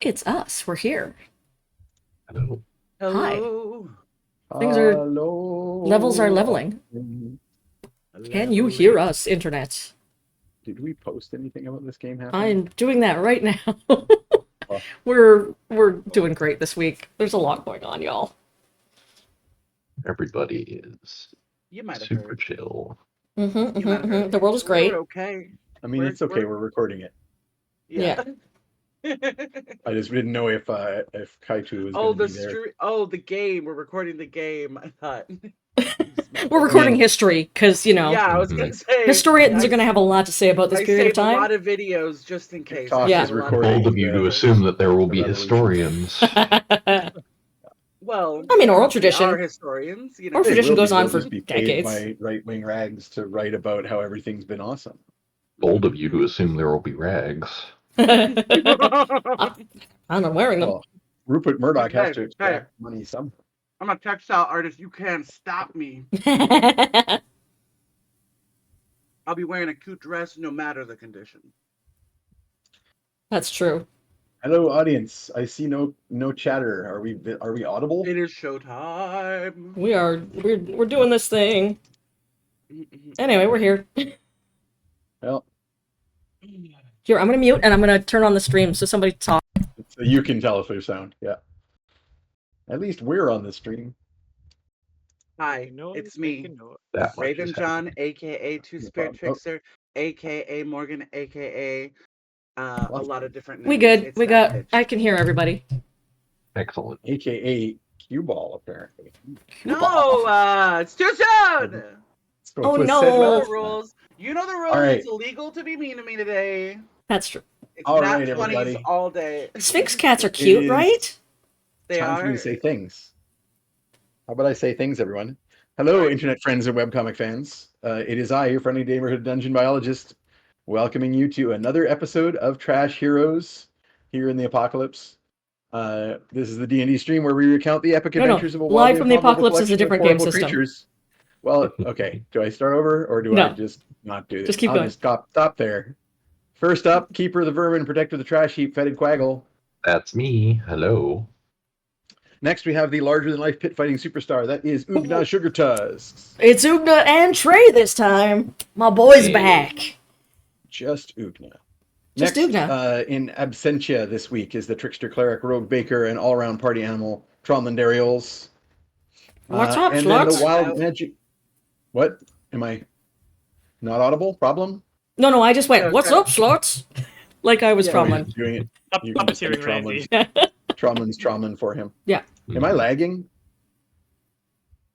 It's us. We're here. Hello. Hi. Hello. Things are Levels are Hello. leveling. Can you hear Leveling. us, internet? Did we post anything about this game happening? I'm doing that right now. Oh, we're doing great this week. There's a lot going on, y'all. everybody is You might have super heard. chill. You might have heard. The world is We're great. okay. I mean, We're it's okay. we're We're recording it. yeah. Yeah. I just didn't know if Kaitu was going Oh, to be there. the game. We're recording the game. I thought you smelled We're it. I recording mean, history because, Yeah, I was mhm. gonna say historians are going to have a lot to say about this I period of saved a time. lot of videos just in case. I TikTok Yeah. saved is a lot of recording videos the, just the in case. assume that there will be revolution. historians. I Well, mean, they don't oral have to be our tradition. historians, Oral They tradition will be. goes on They'll for just be paid decades. by right-wing rags to write about how everything's been awesome. Bold of you to assume there will be rags. I'm not wearing them. Well, Rupert Murdoch has Hey, to hey, extract money somehow. I'm a textile artist. You can't stop me. I'll be wearing a cute dress no matter the condition. That's true. Hello, audience. I see no chatter. Are we audible? It is showtime. We're doing this thing. Anyway, we're here. Well, Here, I'm gonna mute and I'm gonna turn on the stream so somebody talk. so you can tell if there's sound. Yeah. At least we're on the stream. Hi, No, it's me, that much Raven is John, happening. aka Two No Spirit problem. Oh, Fixer, aka Morgan, aka a lots lot of of different We names. good. It's We that got. bitch. I can hear everybody. Excellent. AKA cue ball, apparently. Cue ball. No, it's too soon. So Oh it was said You know no. the last time. rules. You know the All rules. It's right. illegal to be mean to me today. That's true. It's All not right, 20s everybody. all day. Sphinx cats are It cute, is right? They time for me to are. say things. How about I say things, everyone? Hello, Right. internet friends and webcomic fans. It is I, your friendly neighborhood dungeon biologist, welcoming you to another episode of Trash Heroes here in the Apocalypse. This is the D&D stream where we recount the epic No. adventures of a Live wildly from the improbable Apocalypse is a collection of different game horrible system. creatures. Well, okay. Do I start over or do I No, just not do just it? keep I'll going. just stop there. First up, Keeper of the Vermin, Protector of the Trash Heap, Fetid Quaggle. That's me. Hello. Next, we have the larger-than-life pit-fighting superstar. That is Ugna Sugar Tusks. It's Ugna and Trey this time. My boy's Hey. back. Just Ugna. Just Next, Ugna. in absentia this week is the trickster cleric, rogue baker, and all-around party animal, Tromlandariels. What's up, And then the sluts? wild magic. What? Am I not audible? Problem? No, I just went, No, what's sorry. up, sluts? Like I was Yeah. Oh, from he's doing it. You can just do Puppeteering Randy. Tromland's Tromland for him. Yeah. Am I lagging?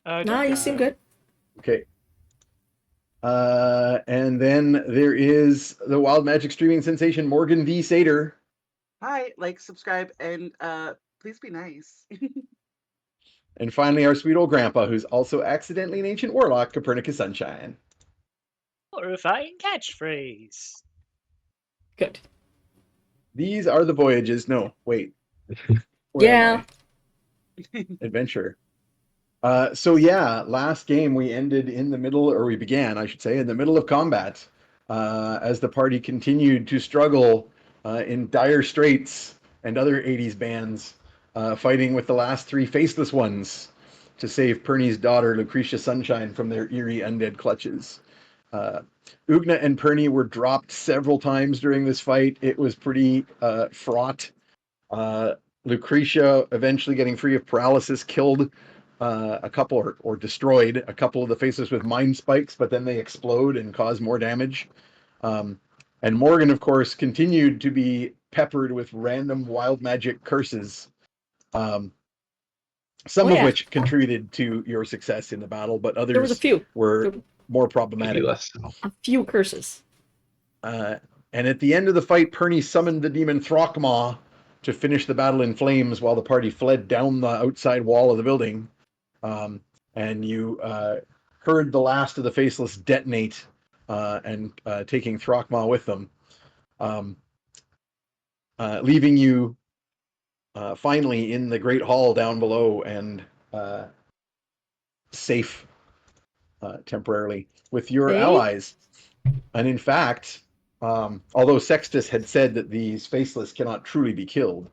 Nah, you seem good. Okay. And then there is the wild magic streaming sensation, Morgan V. Sater. Hi, like, subscribe, and please be nice. And finally, our sweet old grandpa, who's also accidentally an ancient warlock, Copernicus Sunshine. Horrifying catchphrase. Good. These are the voyages. No, wait. Where Yeah. am I? Adventure. So yeah, last game we ended in the middle, or we began, I should say, in the middle of combat, as the party continued to struggle in dire straits and other 80s bands, fighting with the last three faceless ones to save Perny's daughter, Lucretia Sunshine, from their eerie undead clutches. Ugna and Perny were dropped several times during this fight. It was pretty fraught. Lucretia, eventually getting free of paralysis, killed a couple or destroyed a couple of the faces with mind spikes, but then they explode and cause more damage. And Morgan, of course, continued to be peppered with random wild magic curses, some of which contributed to your success in the battle, but There was a others few. were more Maybe problematic. less so. A few curses. And at the end of the fight, Perny summoned the demon Throckmaw to finish the battle in flames while the party fled down the outside wall of the building. And you heard the last of the Faceless detonate and taking Throckmaw with them, leaving you finally in the Great Hall down below and safe temporarily with your allies. And in fact, although Sextus had said that these Faceless cannot truly be killed,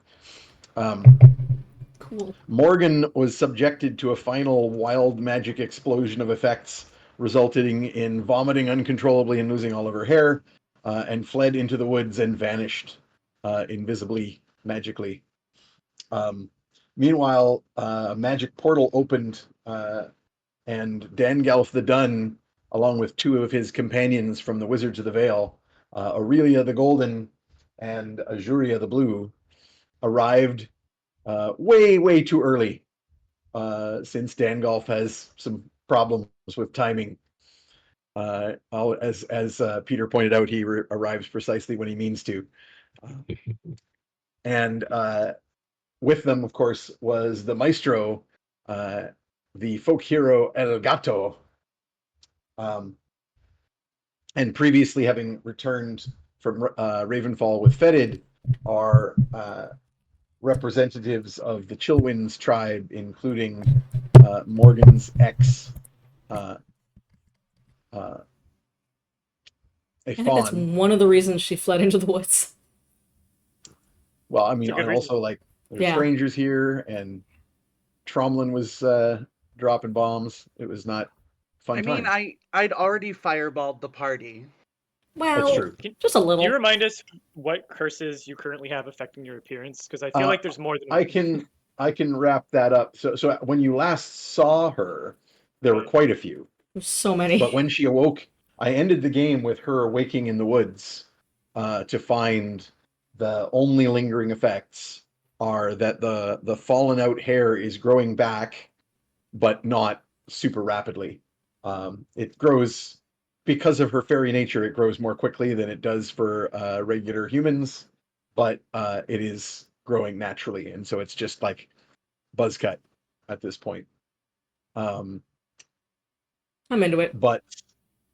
Cool. Morgan was subjected to a final wild magic explosion of effects, resulting in vomiting uncontrollably and losing all of her hair, and fled into the woods and vanished invisibly, magically. Meanwhile, a magic portal opened, and Dangalf the Dun, along with two of his companions from the Wizards of the Vale, Aurelia the Golden and Azuria the Blue, arrived way too early, since Dangolf has some problems with timing. As Peter pointed out, he arrives precisely when he means to. And with them, of course, was the maestro, the folk hero El Gato. And previously having returned from Ravenfall with Fetid, are representatives of the Chillwinds tribe, including Morgan's ex, a I think that's fawn. one of the reasons she fled into the woods. Well, I mean, It's a good and reason. also like there's Yeah. strangers here, and Tromlin was dropping bombs. It was not fun I mean, time. I'd already fireballed the party. That's Well, true. just a Can little. you remind us what curses you currently have affecting your appearance? Because I feel like there's more than I one. can wrap that up. So when you last saw her, there were quite a few. There's so many. But when she awoke, I ended the game with her awaking in the woods, to find the only lingering effects are that the fallen out hair is growing back, but not super rapidly. It grows because of her fairy nature. It grows more quickly than it does for regular humans, but it is growing naturally, and so it's just like buzz cut at this point. Um, I'm into it. but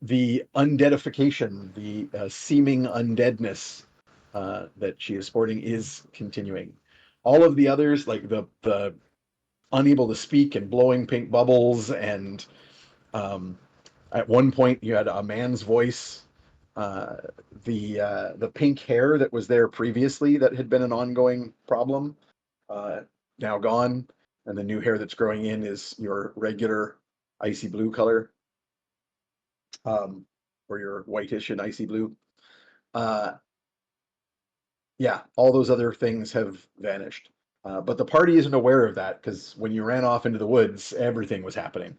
the undeadification, the seeming undeadness that she is sporting, is continuing. All of the others, like the unable to speak and blowing pink bubbles, and at one point you had a man's voice. Uh, the pink hair that was there previously that had been an ongoing problem, now gone, and the new hair that's growing in is your regular icy blue color, or your whitish and icy blue. Uh, yeah, all those other things have vanished. But the party isn't aware of that because when you ran off into the woods, everything was happening.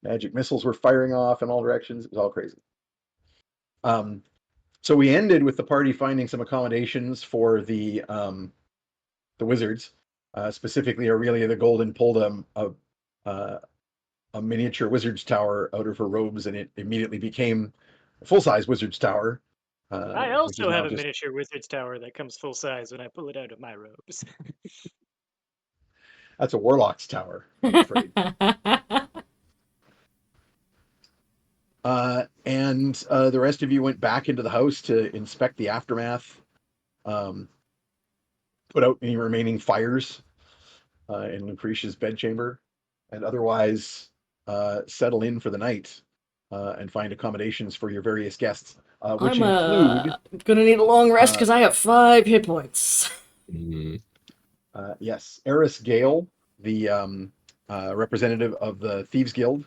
Magic missiles were firing off in all directions. It was all crazy. So we ended with the party finding some accommodations for the wizards. Specifically, Aurelia the Golden pulled a miniature wizard's tower out of her robes, and it immediately became a full-size wizard's tower. I Which is also now have a just, miniature wizard's tower that comes full size when I pull it out of my robes. that's a warlock's tower, I'm afraid. And the rest of you went back into the house to inspect the aftermath, um, put out any remaining fires in Lucretia's bedchamber, and otherwise settle in for the night, and find accommodations for your various guests, which I'm include, gonna need a long rest uh, because I have 5 hit points. Mm, yes, Eris Gale, the representative of the Thieves Guild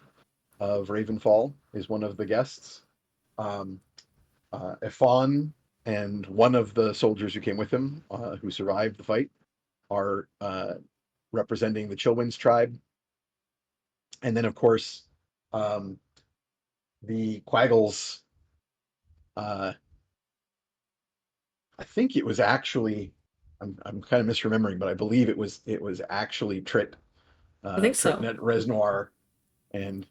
of Ravenfall, is one of the guests. Um, Efon and one of the soldiers who came with him, who survived the fight, are representing the Chillwinds tribe. And then, of course, the Quaggles. I think it was actually. I'm kind of misremembering, but I believe it was actually Trit, I think so. Tritnet Resnoir, and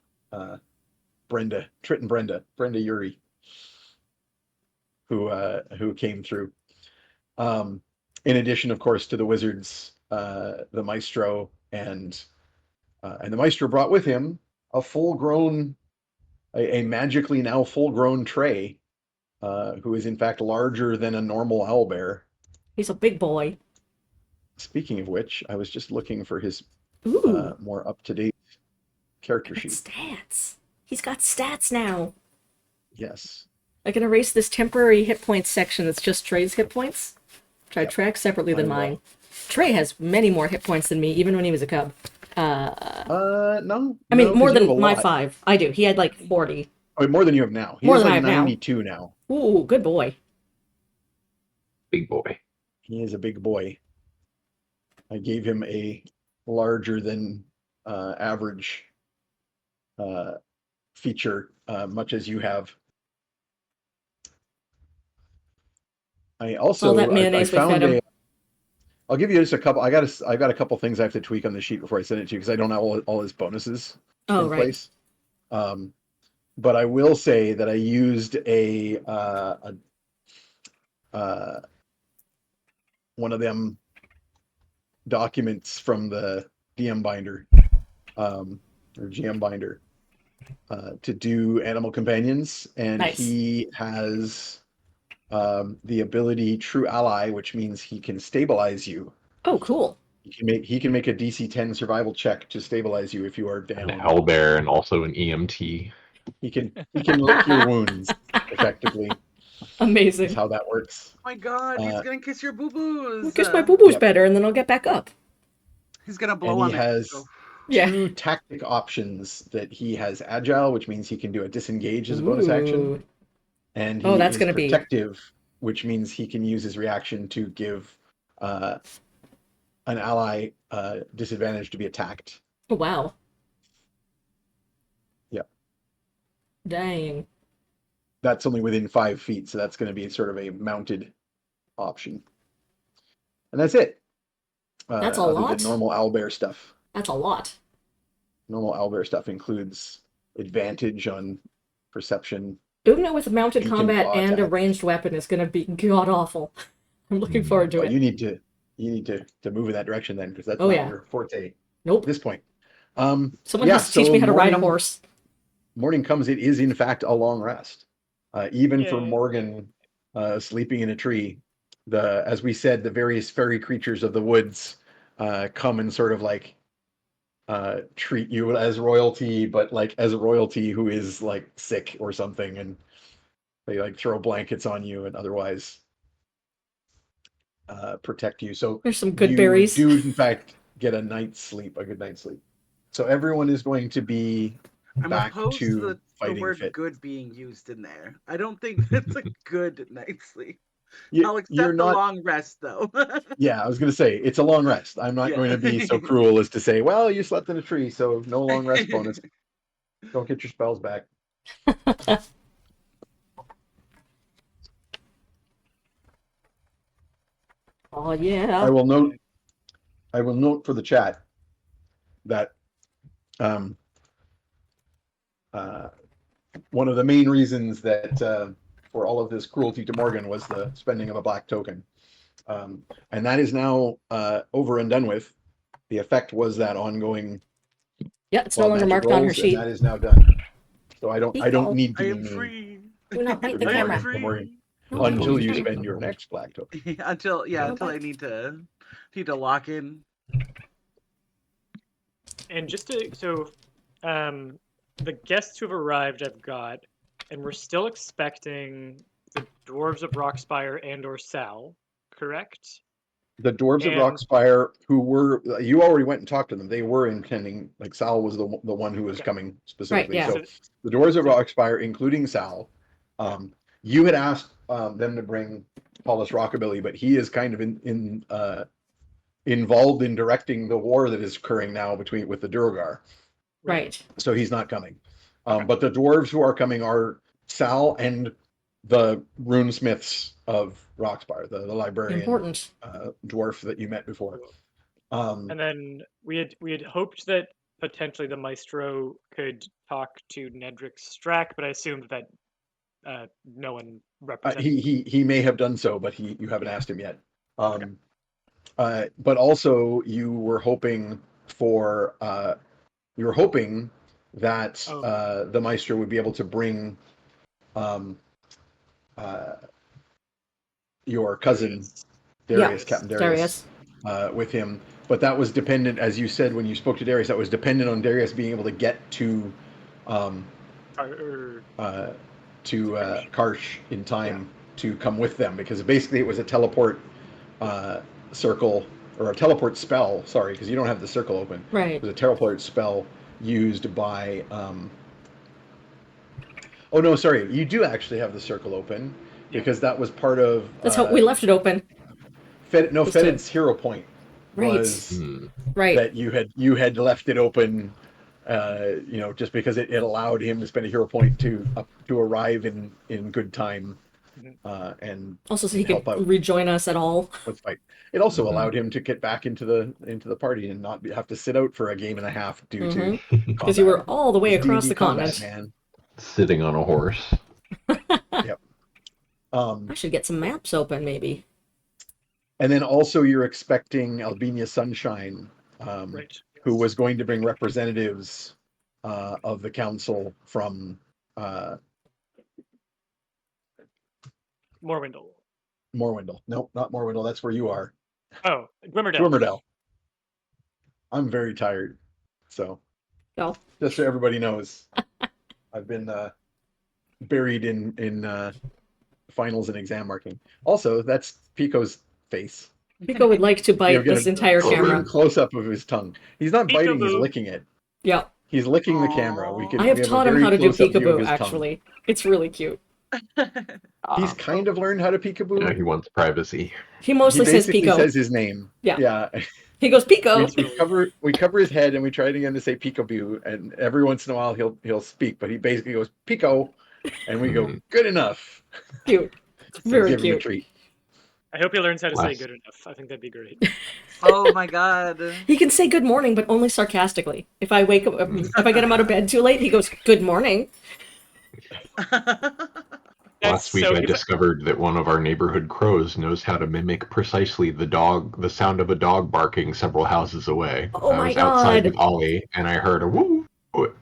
Brenda, Trit and Brenda Yuri, who came through. In addition, of course, to the wizards, the maestro, and the maestro brought with him a a magically now full-grown Trey, who is in fact larger than a normal owlbear. He's a big boy. Speaking of which, I was just looking for his Ooh, more up-to-date character got sheet. stats. He's got stats now. Yes. I can erase this temporary hit points section that's just Trey's hit points. which I Yep. track separately than I will. mine. Trey has many more hit points than me, even when he was a cub. No. I mean, no, more 'cause you have than a my lot. 5. I do. He had like 40. I mean, more than you have now. He More has than I like have now. 92 now. Ooh, good boy. Big boy. He is a big boy. I gave him a larger than average feature, much as you have. I All that also I mayonnaise we fed found him. I'll give you just a couple. I got a couple things I have to tweak on the sheet before I send it to you because I don't have all his bonuses Oh, in right. place. But I will say that I used one of them documents from the DM binder or GM binder to do animal companions, and Nice. he has the ability True Ally, which means he can stabilize you. Oh, cool. He can make a DC 10 survival check to stabilize you if you are An down. owlbear and also an EMT. He can lick your wounds effectively. Is Amazing. how that works. Oh my god, he's gonna kiss your boo-boos. I'll kiss my boo-boos Yep. better, and then I'll get back up. He's gonna blow And on he it. has So- Yeah. 2 tactic options that he has agile, which means he can do a disengage as a bonus action. Ooh. And Oh, he that's is gonna be- protective, which means he can use his reaction to give an ally disadvantage to be attacked. Oh, wow. Yep. Dang. That's only within 5 feet, so that's going to be sort of a mounted option. And that's it. That's a other lot. than normal owlbear stuff. That's a lot. Normal owlbear stuff includes advantage on perception. Ugna with mounted Beacon combat claw and a attack. ranged weapon is gonna be god awful. I'm looking forward to Well, it. you need to move in that direction then, because that's Oh, not yeah. your forte Nope. at this point. Someone Yeah, has to teach so me how to ride a horse. Morning comes. It is in fact a long rest, even for Yay. Morgan, sleeping in a tree. As we said, the various fairy creatures of the woods come and sort of like treat you as royalty, but like as a royalty who is like sick or something, and they like throw blankets on you and otherwise protect you. So There's some good you berries. do in fact get a good night's sleep. So everyone is going to be I'm back opposed to to the fighting word fit. good being used in there. I don't think that's a good night's sleep. You, I'll you're accept the not. long rest though. Yeah, I was going to say it's a long rest. I'm not Yeah. going to be so cruel as to say, well, you slept in a tree, so no long rest bonus. Don't get your spells back. Oh, yeah. I will note for the chat that one of the main reasons that for all of this cruelty to Morgan was the spending of a black token. And that is now over and done with. The effect was that ongoing Yeah, it's no wild longer magic marked on her rolls, and sheet. that is now done. So I don't Equal. need to I be am mean free. Do not bite the to I am camera. Morgan, free. No, until don't you bite. spend your next black token. until Go I back. need to lock in. And just to the guests who have arrived, I've got, and we're still expecting the dwarves of Rockspire and/or Sal, correct? The dwarves of And- Rockspire, who were you already went and talked to them. They were intending, like Sal was the one who was Okay. coming specifically. Right, yeah. So the dwarves of Rockspire, including Sal, you had asked them to bring Paulus Rockabilly, but he is kind of involved in directing the war that is occurring now with the Duergar. Right. So he's not coming. But the dwarves who are coming are Sal and the runesmiths of Rockspire, the librarian Important. dwarf that you met before. And then we had hoped that potentially the maestro could talk to Nedrick Strack, but I assumed that no one represented. He may have done so, but you haven't asked him yet. But also you were hoping that the maestro would be able to bring your cousin Darius, Captain Darius, with him. But that was dependent, as you said when you spoke to Darius, that was dependent on Darius being able to get to Karsh in time to come with them, because basically it was a teleport circle or a teleport spell. Sorry, because you don't have the circle open. Right. There's a teleport spell used by. Oh no, sorry. You do actually have the circle open because that was part of. That's how we left it open. Fedid's hero point Right. was Hmm. Right. that you had left it open. Just because it allowed him to spend a hero point to arrive in good time, and Also, so he help could out rejoin us at all. with fight. It also Mhm. allowed him to get back into the party and not have to sit out for a game and a half due to Because you were all the way It's across D&D the combat, continent. man. Sitting on a horse. Yep. I should get some maps open, maybe. And then also you're expecting Albania Sunshine, Right. who was going to bring representatives of the council from Morwindle. Morwindle. Nope, not Morwindle. That's where you are. Oh, Gwimmerdale. Gwimmerdale. I'm very tired. So, Oh. just so everybody knows, I've been buried in finals and exam marking. Also, that's Pico's face. Pico would like to bite get this a entire extreme camera. close up of his tongue. He's not biting; he's Peekaboo. licking it. Yeah. He's licking the camera. Aw. I have we a taught him very how to do close-up view of peekaboo, his tongue. actually. It's really cute. He's kind of learned how to peekaboo. You know, he wants privacy. He mostly He says basically Pico. says his name. Yeah. Yeah. He goes, Pico! We cover his head and we try again to say peekaboo, and every once in a while he'll speak, but he basically goes Pico, and we go good enough. Cute. Very Give him a cute. treat. I hope he learns how to say Last- good enough. I think that'd be great. Oh my god. He can say good morning, but only sarcastically. If I wake up, if I get him out of bed too late, he goes, good morning. Last week I discovered that one of our neighborhood crows knows how to mimic precisely the sound of a dog barking several houses away. Oh I my was outside God. with Ollie and I heard a woo,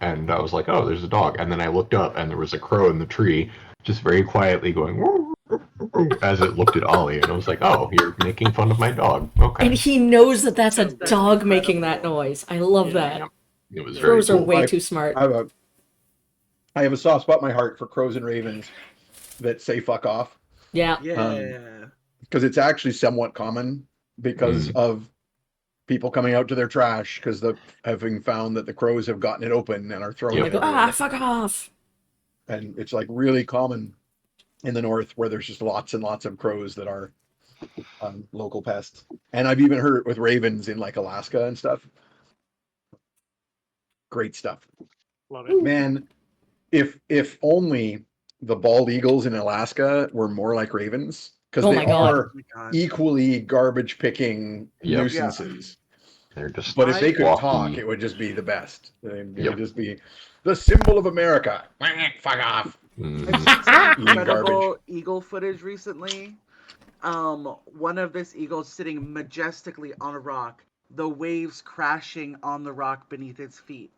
and I was like, oh, there's a dog. And then I looked up and there was a crow in the tree just very quietly going woo, woo, woo, as it looked at Ollie, and I was like, oh, you're making fun of my dog. Okay. And he knows that that's a That's dog making that incredible. noise. I love that. Yeah. It was very Crows are cool. way too smart. I have a soft spot in my heart for crows and ravens that say fuck off. Yeah. Yeah. Because it's actually somewhat common because of people coming out to their trash because having found that the crows have gotten it open and are throwing They it go, everywhere. fuck off. And it's like really common in the north where there's just lots and lots of crows that are local pests. And I've even heard it with ravens in like Alaska and stuff. Great stuff. Love it. Man, if only the bald eagles in Alaska were more like ravens, because Oh they my God. are Oh my god. equally garbage picking Yep. nuisances. They're just But if they could walky. talk, it would just be the best. It Yep. would just be the symbol of America. Fuck off. Mhm. I've seen some Eating incredible garbage. eagle footage recently. One of this eagle sitting majestically on a rock, the waves crashing on the rock beneath its feet.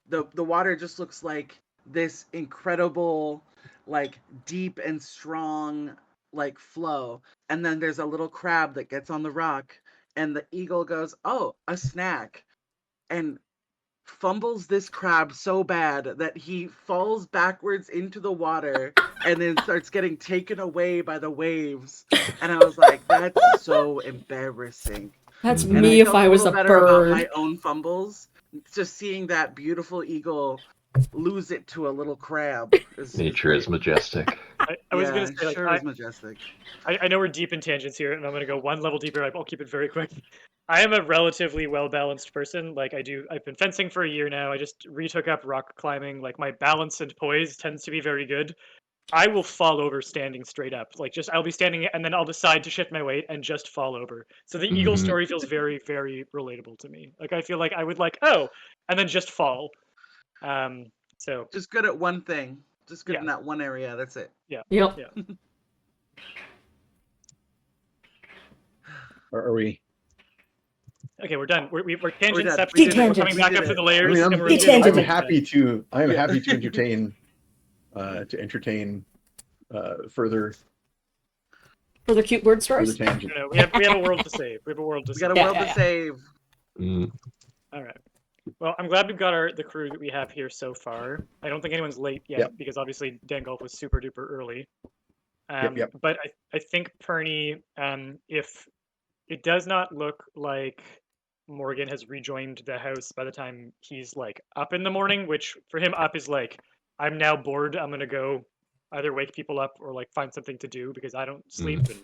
The water just looks like this incredible, like deep and strong, like flow. And then there's a little crab that gets on the rock, and the eagle goes, "Oh, a snack," and fumbles this crab so bad that he falls backwards into the water and then starts getting taken away by the waves. And I was like, that's so embarrassing. That's Mhm. And me if felt I a was a little better about bird. my own fumbles. Just seeing that beautiful eagle lose it to a little crab. Nature is majestic. I was gonna say, like, sure is majestic. I know we're deep in tangents here, and I'm gonna go one level deeper. I'll keep it very quick. I am a relatively well-balanced person. Like I've been fencing for a year now. I just retook up rock climbing. Like my balance and poise tends to be very good. I will fall over standing straight up. Like I'll be standing and then I'll decide to shift my weight and just fall over. So the eagle Mhm. story feels very, very relatable to me. Like I feel like I would and then just fall. So Just good at one thing. Just good Yeah. in that one area. That's it. Yep. Are we? okay, we're done. We're tangent done. steps. We did it. We're coming We back did up to it. the I layers. mean, and we're He doing tangent. the I'm happy to. I'm Yeah. happy to entertain. Further Further cute word stories? tangent. No, we have a world to save. We have a world to We save. got a world Yeah. to save. Mm. All right. Well, I'm glad we've got the crew that we have here so far. I don't think anyone's late yet Yep. because obviously Dan Golf was super duper early. Yep. But I think Perny, if It does not look like Morgan has rejoined the house by the time he's like up in the morning, which for him up is like, I'm now bored. I'm gonna go either wake people up or like find something to do because I don't sleep. And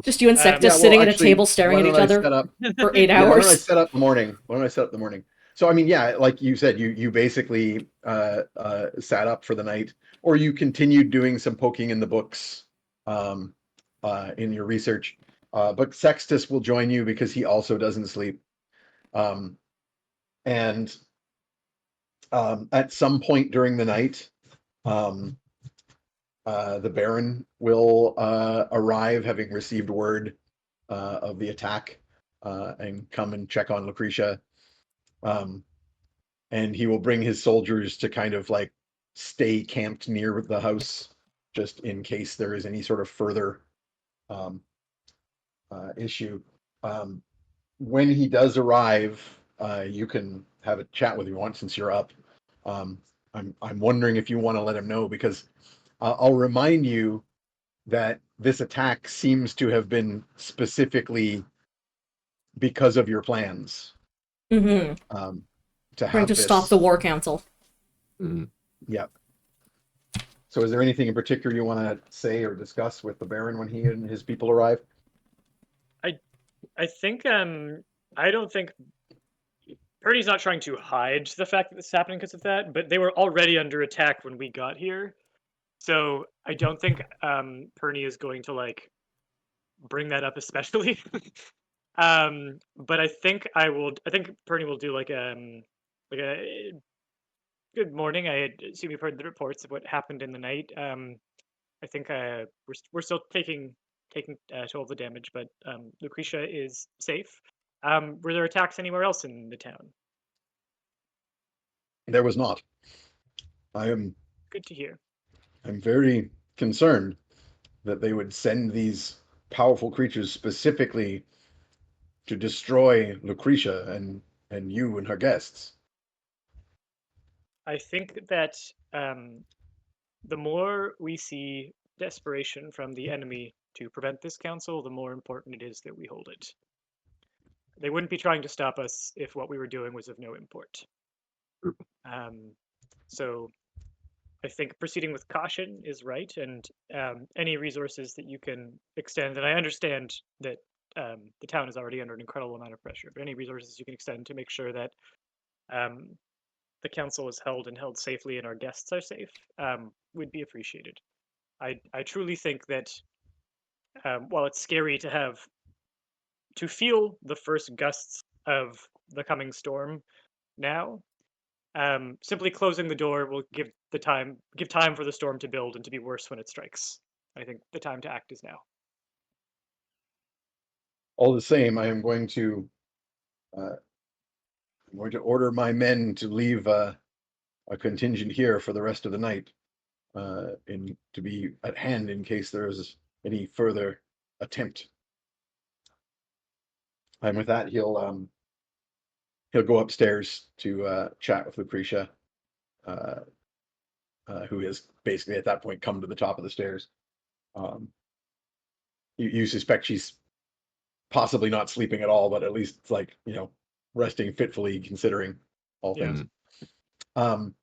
Just you and Sec Um, just well, sitting at a actually, table staring why at don't each I other set up? for 8 Yeah, why don't I hours. set up the morning? Why don't I set up the morning? So I mean, yeah, like you said, you basically sat up for the night, or you continued doing some poking in the books in your research. But Sextus will join you because he also doesn't sleep. Um, and at some point during the night, um, the Baron will arrive, having received word of the attack, and come and check on Lucretia. Um, and he will bring his soldiers to kind of like stay camped near the house, just in case there is any sort of further um, issue. Um, when he does arrive, you can have a chat with him once since you're up. Um, I'm wondering if you want to let him know, because I'll remind you that this attack seems to have been specifically because of your plans, Mm-hmm. to Trying to have stop this. the War Council. Yeah. So is there anything in particular you want to say or discuss with the Baron when he and his people arrive? I think I don't think Purdy's not trying to hide the fact that this is happening because of that, but they were already under attack when we got here. So I don't think Purdy is going to like bring that up especially. But I think I think Purdy will do like a good morning. I assume you've heard the reports of what happened in the night. I think we're still taking toll of the damage, but Lucretia is safe. Were there attacks anywhere else in the town? There was not. I am Good to hear. I'm very concerned that they would send these powerful creatures specifically to destroy Lucretia and you and her guests. I think that the more we see desperation from the enemy to prevent this council, the more important it is that we hold it. They wouldn't be trying to stop us if what we were doing was of no import. So I think proceeding with caution is right, and any resources that you can extend, and I understand that the town is already under an incredible amount of pressure, but any resources you can extend to make sure that the council is held and held safely and our guests are safe would be appreciated. I truly think that while it's scary to feel the first gusts of the coming storm now, simply closing the door will give time for the storm to build and to be worse when it strikes. I think the time to act is now. All the same, uh, I'm going to order my men to leave a contingent here for the rest of the night, in to be at hand in case there is any further attempt. And with that, he'll go upstairs to chat with Lucretia, uh, who has basically at that point come to the top of the stairs. Um, you suspect she's possibly not sleeping at all, but at least like resting fitfully, considering all Yeah. things. Um,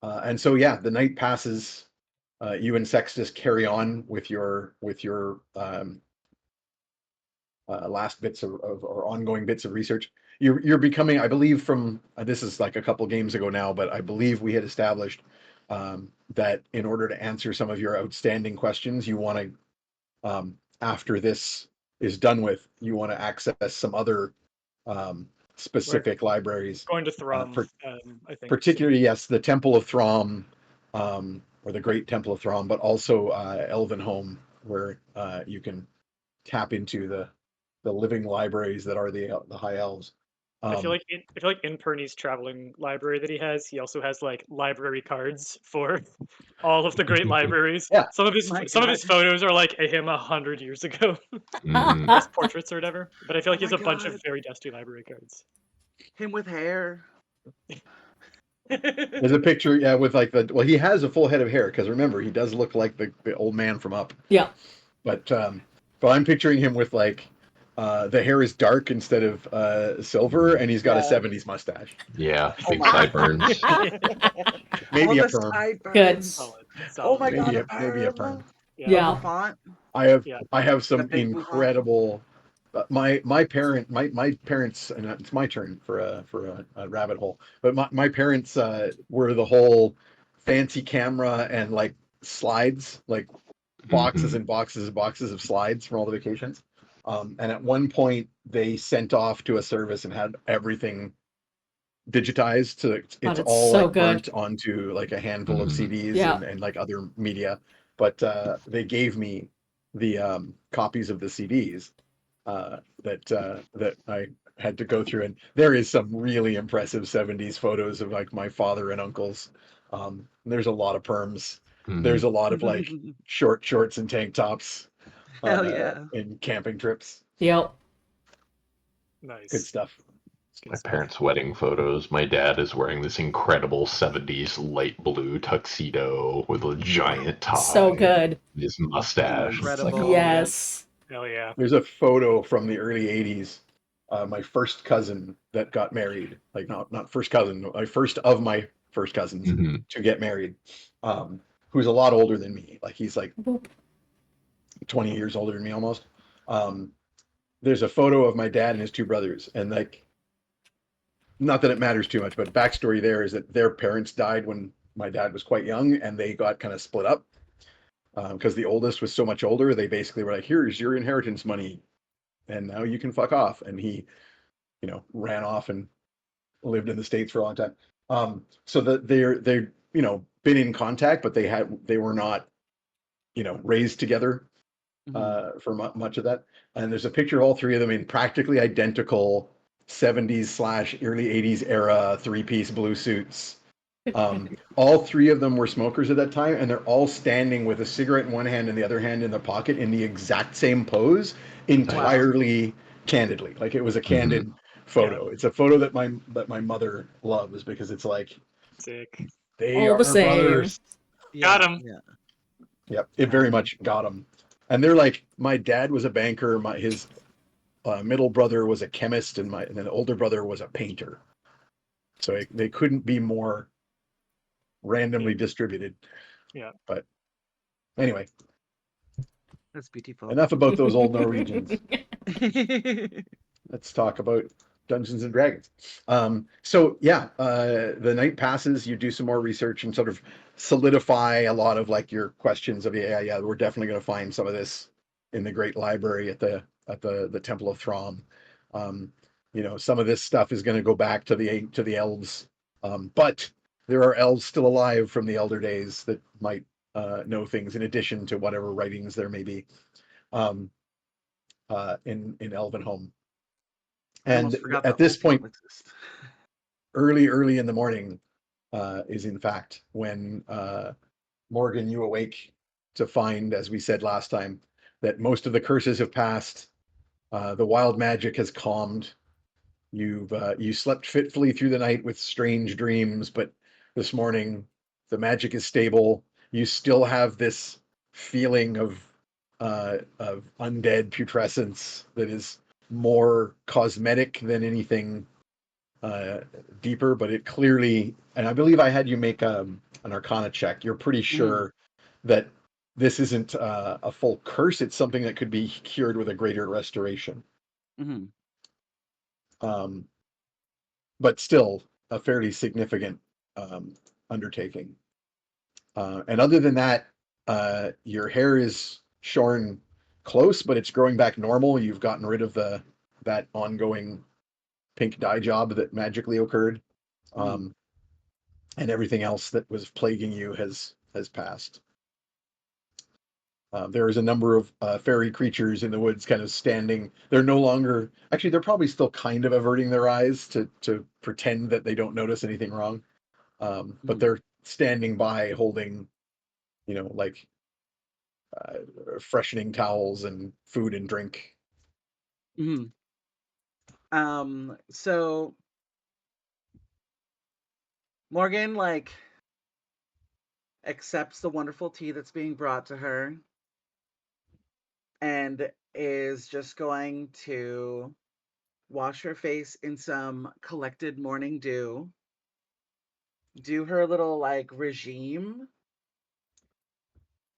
and so yeah, the night passes. You and Sextus carry on with your last bits of or ongoing bits of research. You're becoming, I believe, from this is like a couple games ago now, but I believe we had established that in order to answer some of your outstanding questions, you want to, after this is done with, you want to access some other specific libraries. Going to Thrum, I think. Particularly, yes, the Temple of Throm, or the Great Temple of Throm, but also Elvenhome, where you can tap into the living libraries that are the High Elves. I feel like in Perney's traveling library that he also has like library cards for all of the great libraries. Yeah. Some of his photos are like him 100 years ago, his portraits or whatever. But I feel like he has a bunch of very dusty library cards. Him with hair. There's a picture, yeah, with like he has a full head of hair, because remember, he does look like the old man from Up. Yeah. But But I'm picturing him with like the hair is dark instead of silver, and he's got a Yeah. 70s mustache. Yeah, Oh big my God. sideburns. Maybe Oh, a the perm. sideburns. Solid. Oh Solid. my God, Maybe a a perm. perm. Yeah. A Yeah. bouffant. Yeah. I have The some big bouffant. incredible. My parents, and it's my turn for a rabbit hole. But my parents were the whole fancy camera and like slides, like boxes Mhm. and boxes and boxes of slides from all the vacations. And at one point, they sent off to a service and had everything digitized. So God, it's it's all so like good. burnt onto like a handful of Mhm. CDs Yeah. and like other media. But they gave me the copies of the CDs that I had to go through, and there is some really impressive 70s photos of like my father and uncles. There's a lot of perms. There's Mhm. a lot of like short shorts and tank tops Hell yeah. in camping trips. Yep. Good Nice. stuff. Good My stuff. parents' wedding photos. My dad is wearing this incredible 70s light blue tuxedo with a giant tie. So good. His mustache. It's like, Incredible. oh, man. Yes. Hell yeah. There's a photo from the early 80s. My first cousin that got married, like not first cousin, my first of my first cousins Mhm. to get married, um, who's a lot older than me. Like he's like Boop. 20 years older than me almost. Um, there's a photo of my dad and his two brothers, and like, not that it matters too much, but backstory there is that their parents died when my dad was quite young, and they got kind of split up because the oldest was so much older. They basically were like, "Here's your inheritance money, and now you can fuck off." And he, ran off and lived in the States for a long time. So that they been in contact, but they were not raised together Mhm. for much of that. And there's a picture of all three of them in practically identical 70s/early 80s era three-piece blue suits. All three of them were smokers at that time, and they're all standing with a cigarette in one hand and the other hand in their pocket in the exact same pose, Nice. entirely candidly. Like it was a Mhm. candid photo. It's a photo that my mother loves because it's like Sick. they All the are same. brothers. Got Yeah. him. Yeah. Yep, it very much got them. And they're like, my dad was a banker, his middle brother was a chemist, and then the older brother was a painter. So they couldn't be more randomly distributed. Yeah. But anyway, That's beautiful. enough about those old Norwegians. Let's talk about Dungeons and Dragons. So yeah, the night passes. You do some more research and sort of solidify a lot of like your questions of yeah, we're definitely going to find some of this in the Great Library at the Temple of Throm. Some of this stuff is going to go back to the elves, but there are elves still alive from the elder days that might know things in addition to whatever writings there may be um, in Elvenhome. I almost And forgot at that this old point, people exist. early in the morning is in fact when Morgan, you awake to find, as we said last time, that most of the curses have passed. The wild magic has calmed. You slept fitfully through the night with strange dreams, but this morning the magic is stable. You still have this feeling of undead putrescence that is more cosmetic than anything uh, deeper, but it clearly, and I believe I had you make an Arcana check. You're pretty Mhm. sure that this isn't a full curse. It's something that could be cured with a greater restoration. Mhm. Um, but still a fairly significant um, undertaking. And other than that, your hair is shorn close, but it's growing back normal. You've gotten rid of that ongoing pink dye job that magically occurred. Mhm. Um, and everything else that was plaguing you has passed. There is a number of fairy creatures in the woods, kind of standing. They're no longer actually. They're probably still kind of averting their eyes to pretend that they don't notice anything wrong. But Mhm. they're standing by, holding, like freshening towels and food and drink. Mhm. So Morgan like accepts the wonderful tea that's being brought to her, and is just going to wash her face in some collected morning dew, do her little like regime,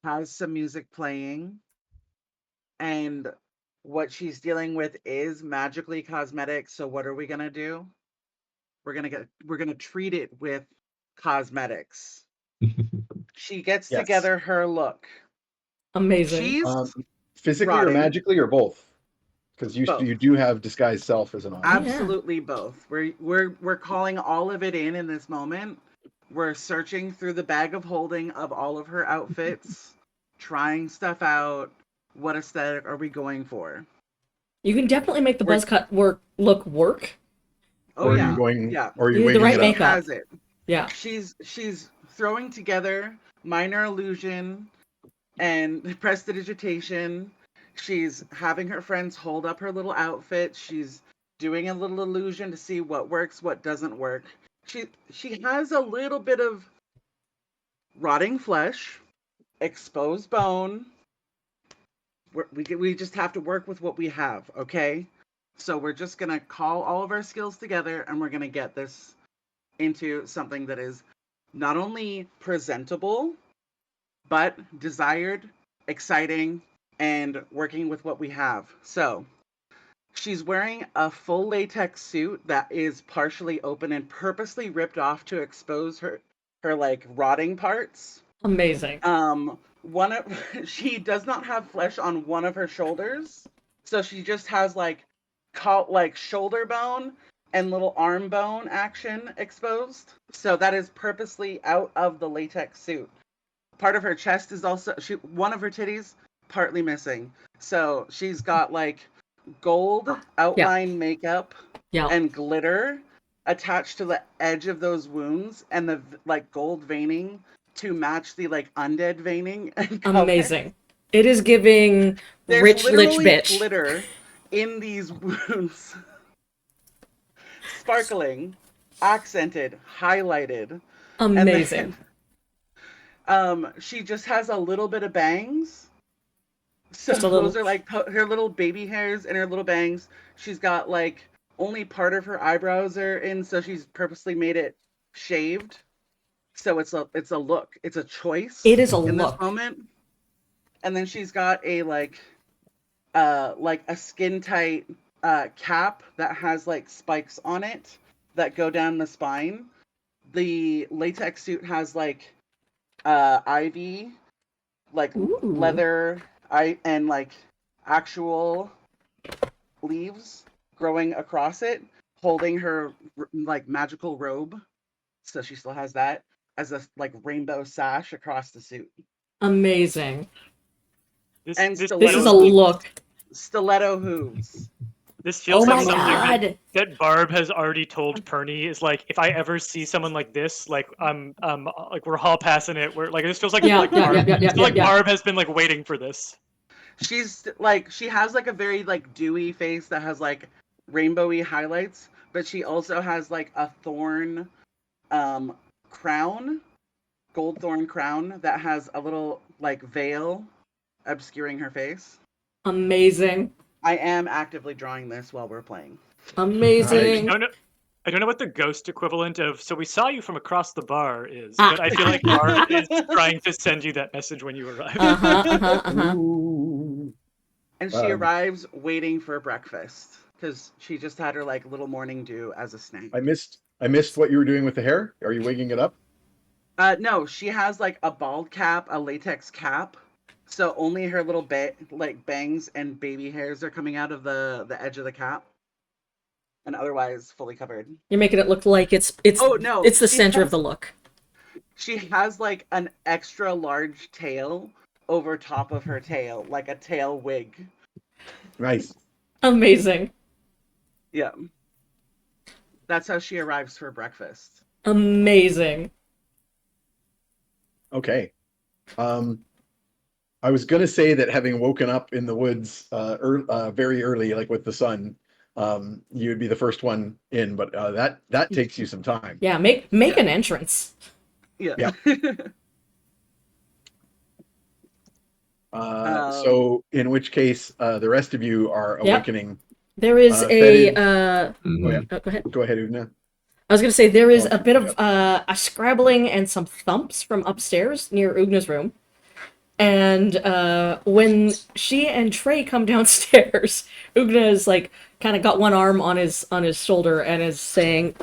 has some music playing, and what she's dealing with is magically cosmetic. So what are we gonna do? We're gonna treat it with cosmetics. She gets Yes. together her look. Amazing. She's Physically or rotting. magically or both? Because you Both. do have disguised self as an option. Absolutely both. We're calling all of it in this moment. We're searching through the bag of holding of all of her outfits, trying stuff out. What aesthetic are we going for? You can definitely make the We're- buzz cut look work. Oh Or are yeah, you going? yeah. Or are you You need the wigging right it up? makeup. Has it. Yeah. She's throwing together minor illusion and prestidigitation. She's having her friends hold up her little outfit. She's doing a little illusion to see what works, what doesn't work. She has a little bit of rotting flesh, exposed bone. We just have to work with what we have, okay? So we're just gonna call all of our skills together, and we're gonna get this into something that is not only presentable, but desired, exciting, and working with what we have. So she's wearing a full latex suit that is partially open and purposely ripped off to expose her like rotting parts. Amazing. One of she does not have flesh on one of her shoulders, so she just has like shoulder bone and little arm bone action exposed. So that is purposely out of the latex suit. Part of her chest is also one of her titties partly missing. So she's got like gold outline makeup Yeah. and glitter attached to the edge of those wounds, and the like gold veining to match the like undead veining and color. Amazing. It is giving There's rich lich literally bitch. glitter in these wounds. Sparkling, accented, highlighted. Amazing. And then, she just has a little bit of bangs. So Just a little. those are like her little baby hairs and her little bangs. She's got like only part of her eyebrows are in, so she's purposely made it shaved. So it's a look. It's a choice. It is a in look. this moment. And then she's got a like a skin tight cap that has like spikes on it that go down the spine. The latex suit has like ivy, like Ooh. leather, and like actual leaves growing across it, holding her like magical robe. So she still has that as a like rainbow sash across the suit. Amazing. And This is a stiletto look. stiletto hooves. This feels Oh like my something god. that Barb has already told Perny is like, if I ever see someone like this, like like we're hall passing it. We're like, this feels like Yeah, yeah, Barb, yeah, yeah, I feel yeah, like yeah. Barb has been like waiting for this. She's like she has like a very like dewy face that has like rainbowy highlights, but she also has like a thorn crown, gold thorn crown that has a little like veil obscuring her face. Amazing. I am actively drawing this while we're playing. Amazing. I don't know what the ghost equivalent of "so we saw you from across the bar" is, Ah. but I feel like Barb is trying to send you that message when you arrive. Ooh. And she arrives waiting for breakfast because she just had her like little morning dew as a snack. I missed what you were doing with the hair. Are you wigging it up? No, she has like a bald cap, a latex cap. So only her little like bangs and baby hairs are coming out of the edge of the cap. And otherwise fully covered. You're making it look like it's Oh no, it's the she center has- of the look. She has like an extra large tail over top of her tail, like a tail wig. Nice. Amazing. Yeah. That's how she arrives for breakfast. Amazing. Okay. I was gonna say that having woken up in the woods very early, like with the sun, you would be the first one in, but that takes you some time. Yeah, make an entrance. Yeah. Yeah. So in which case, the rest of you are Yep. awakening. There is Fetid. a. Mhm. Oh, go ahead. Go ahead, Una. I was going to say there is Oh, a bit of a scrabbling and some thumps from upstairs near Ugna's room. And when she and Trey come downstairs, Ugna is like kind of got one arm on his shoulder and is saying,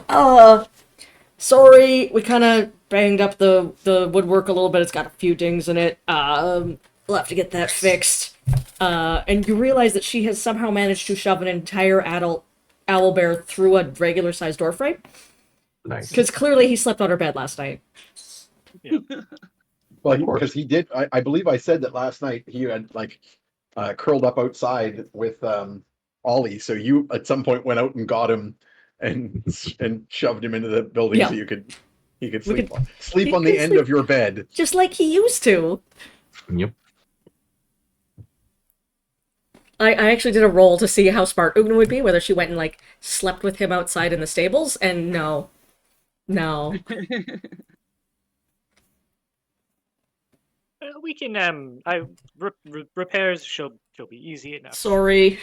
sorry, we kind of banged up the woodwork a little bit. It's got a few dings in it. We'll have to get that fixed." And you realize that she has somehow managed to shove an entire adult owl bear through a regular sized door frame. Nice. Because clearly he slept on her bed last night. Well, Of course. because he did. I believe I said that last night he had like curled up outside with Ollie. So you at some point went out and got him and shoved him into the building Yeah. so he could We sleep could- sleep he on the could end sleep- of your bed. Just like he used to. Yep. I actually did a roll to see how smart Ugna would be, whether she went and like slept with him outside in the stables, and no. We can repairs shall be easy enough. Sorry.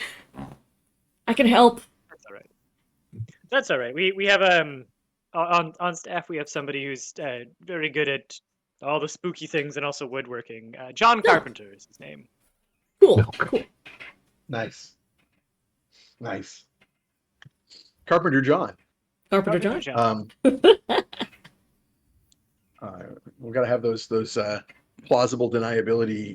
I can help. That's all right. That's all right. We have on staff we have somebody who's very good at all the spooky things and also woodworking. John Carpenter is his name. Cool. Okay. Cool. Nice. Carpenter John. Carpenter John. We got to have those plausible deniability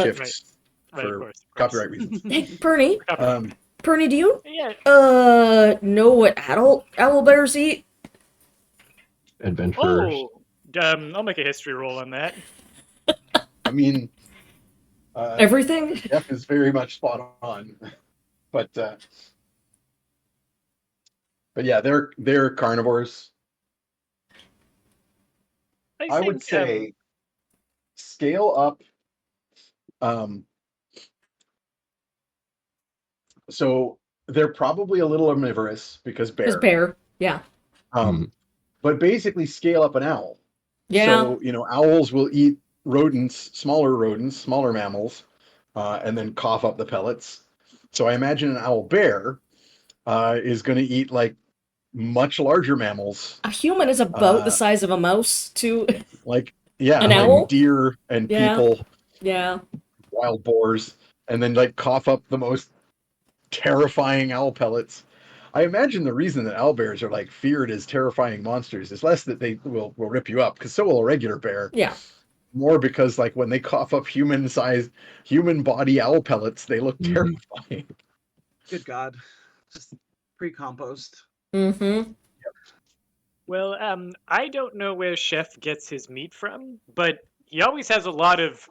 shifts Right, of for course. copyright reasons. Hey, Perny. Um, Perny, do you Yeah. know what adult owl bears eat? Adventurers. Oh, I'll make a history roll on that. I mean, Everything? Jeff is very much spot on, but yeah, they're carnivores. I would say scale up. So they're probably a little omnivorous because Because bear. Yeah. But basically scale up an owl. Yeah. So, owls will eat rodents, smaller mammals, and then cough up the pellets. So I imagine an owl bear is going to eat like much larger mammals. A human is about the size of a mouse to Like, yeah, An like owl? deer and Yeah. people, yeah. wild boars, and then like cough up the most terrifying owl pellets. I imagine the reason that owl bears are like feared as terrifying monsters is less that they will rip you up, because so will a regular bear. Yeah. More because like when they cough up human body owl pellets, they look Mhm. terrifying. Good God. Just pre-compost. Mm-hmm. Well, I don't know where Chef gets his meat from, but he always has a lot of.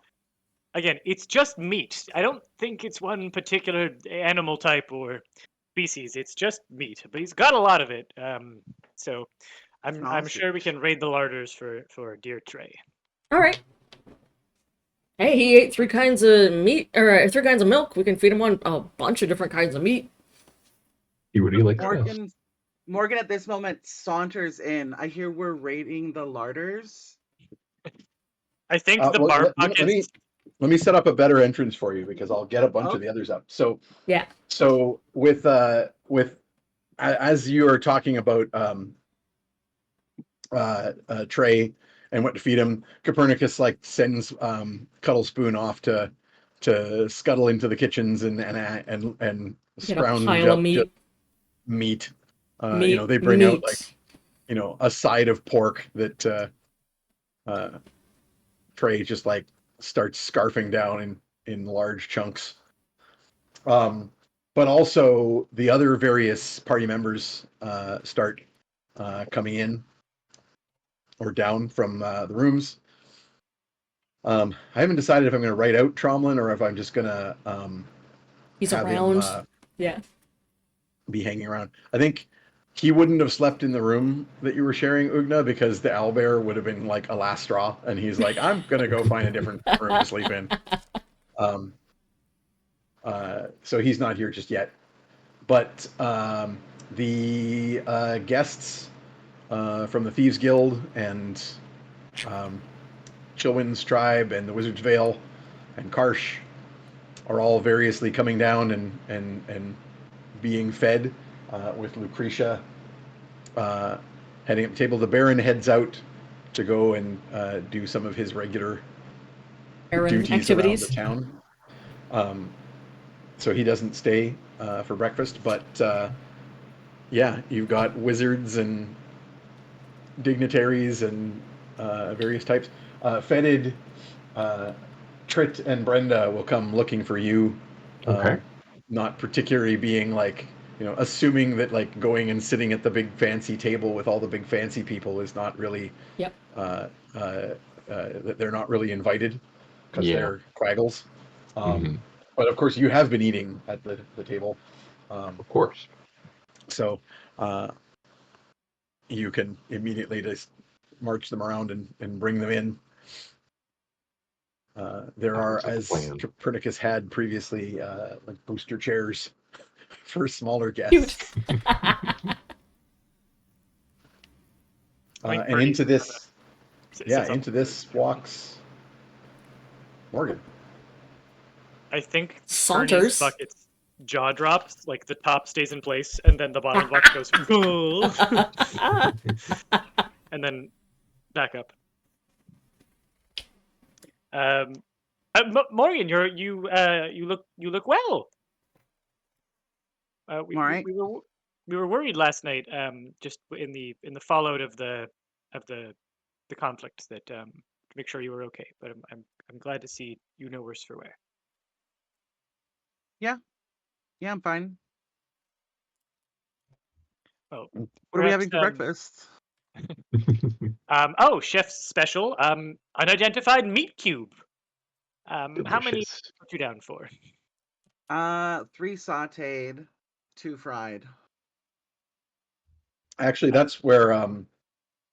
Again, it's just meat. I don't think it's one particular animal type or species. It's just meat, but he's got a lot of it. So I'm Awesome. sure we can raid the larders for deer Trey. All right. Hey, he ate 3 kinds of meat, or 3 kinds of milk. We can feed him on a bunch of different kinds of meat. See what he likes best. Morgan at this moment saunters in. I hear we're raiding the larders. I think the Well, bar let me buckets. let me set up a better entrance for you, because I'll get a bunch of the others up. So Yeah. So with as you are talking about Trey and what to feed him, Copernicus like sends Cuddle Spoon off to scuttle into the kitchens and Get a scrounge pile up of meat. just meat. Meat. They bring out meat. like a side of pork that Trey just like starts scarfing down in large chunks. But also the other various party members start coming in or down from the rooms. I haven't decided if I'm going to write out Tromlin or if I'm just going to He's have around. him Yeah. be hanging around. I think he wouldn't have slept in the room that you were sharing, Ugna, because the owlbear would have been like a last straw, and he's like, I'm going to go find a different room to sleep in. So he's not here just yet. But the guests from the Thieves Guild and Chillwind's tribe and the Wizard's Vale and Karsh are all variously coming down and being fed, with Lucretia heading up the table. The Baron heads out to go and do some of his regular Errand duties around the activities. town. So he doesn't stay for breakfast, but yeah, you've got wizards and dignitaries and various types. Fetid, Trit, and Brenda will come looking for you. Okay. Not particularly being like, assuming that like going and sitting at the big fancy table with all the big fancy people is not really, Yep. that they're not really invited because Yeah. they're quaggles. Mhm. But of course, you have been eating at the table. Of course. So you can immediately just march them around and bring them in. There are, Sounds like a as plan. Copernicus had previously, like booster chairs for smaller Cute. guests. I think And Purdy's into gonna this, say yeah, something. into this walks Morgan. I think Purdy's Saunters. bucket's jaw drops, like the top stays in place, and then the bottom of the bucket goes, "Ugh," and then back up. Morgan, you look well. I'm all right. We were worried last night, just in the fallout of the conflict that to make sure you were okay. But I'm glad to see you no worse for wear. Yeah, I'm fine. Well, What are we perhaps having for breakfast? oh, chef's special, unidentified meat cube. How many Delicious. put you down for? 3 sautéed, 2 fried. Actually, that's where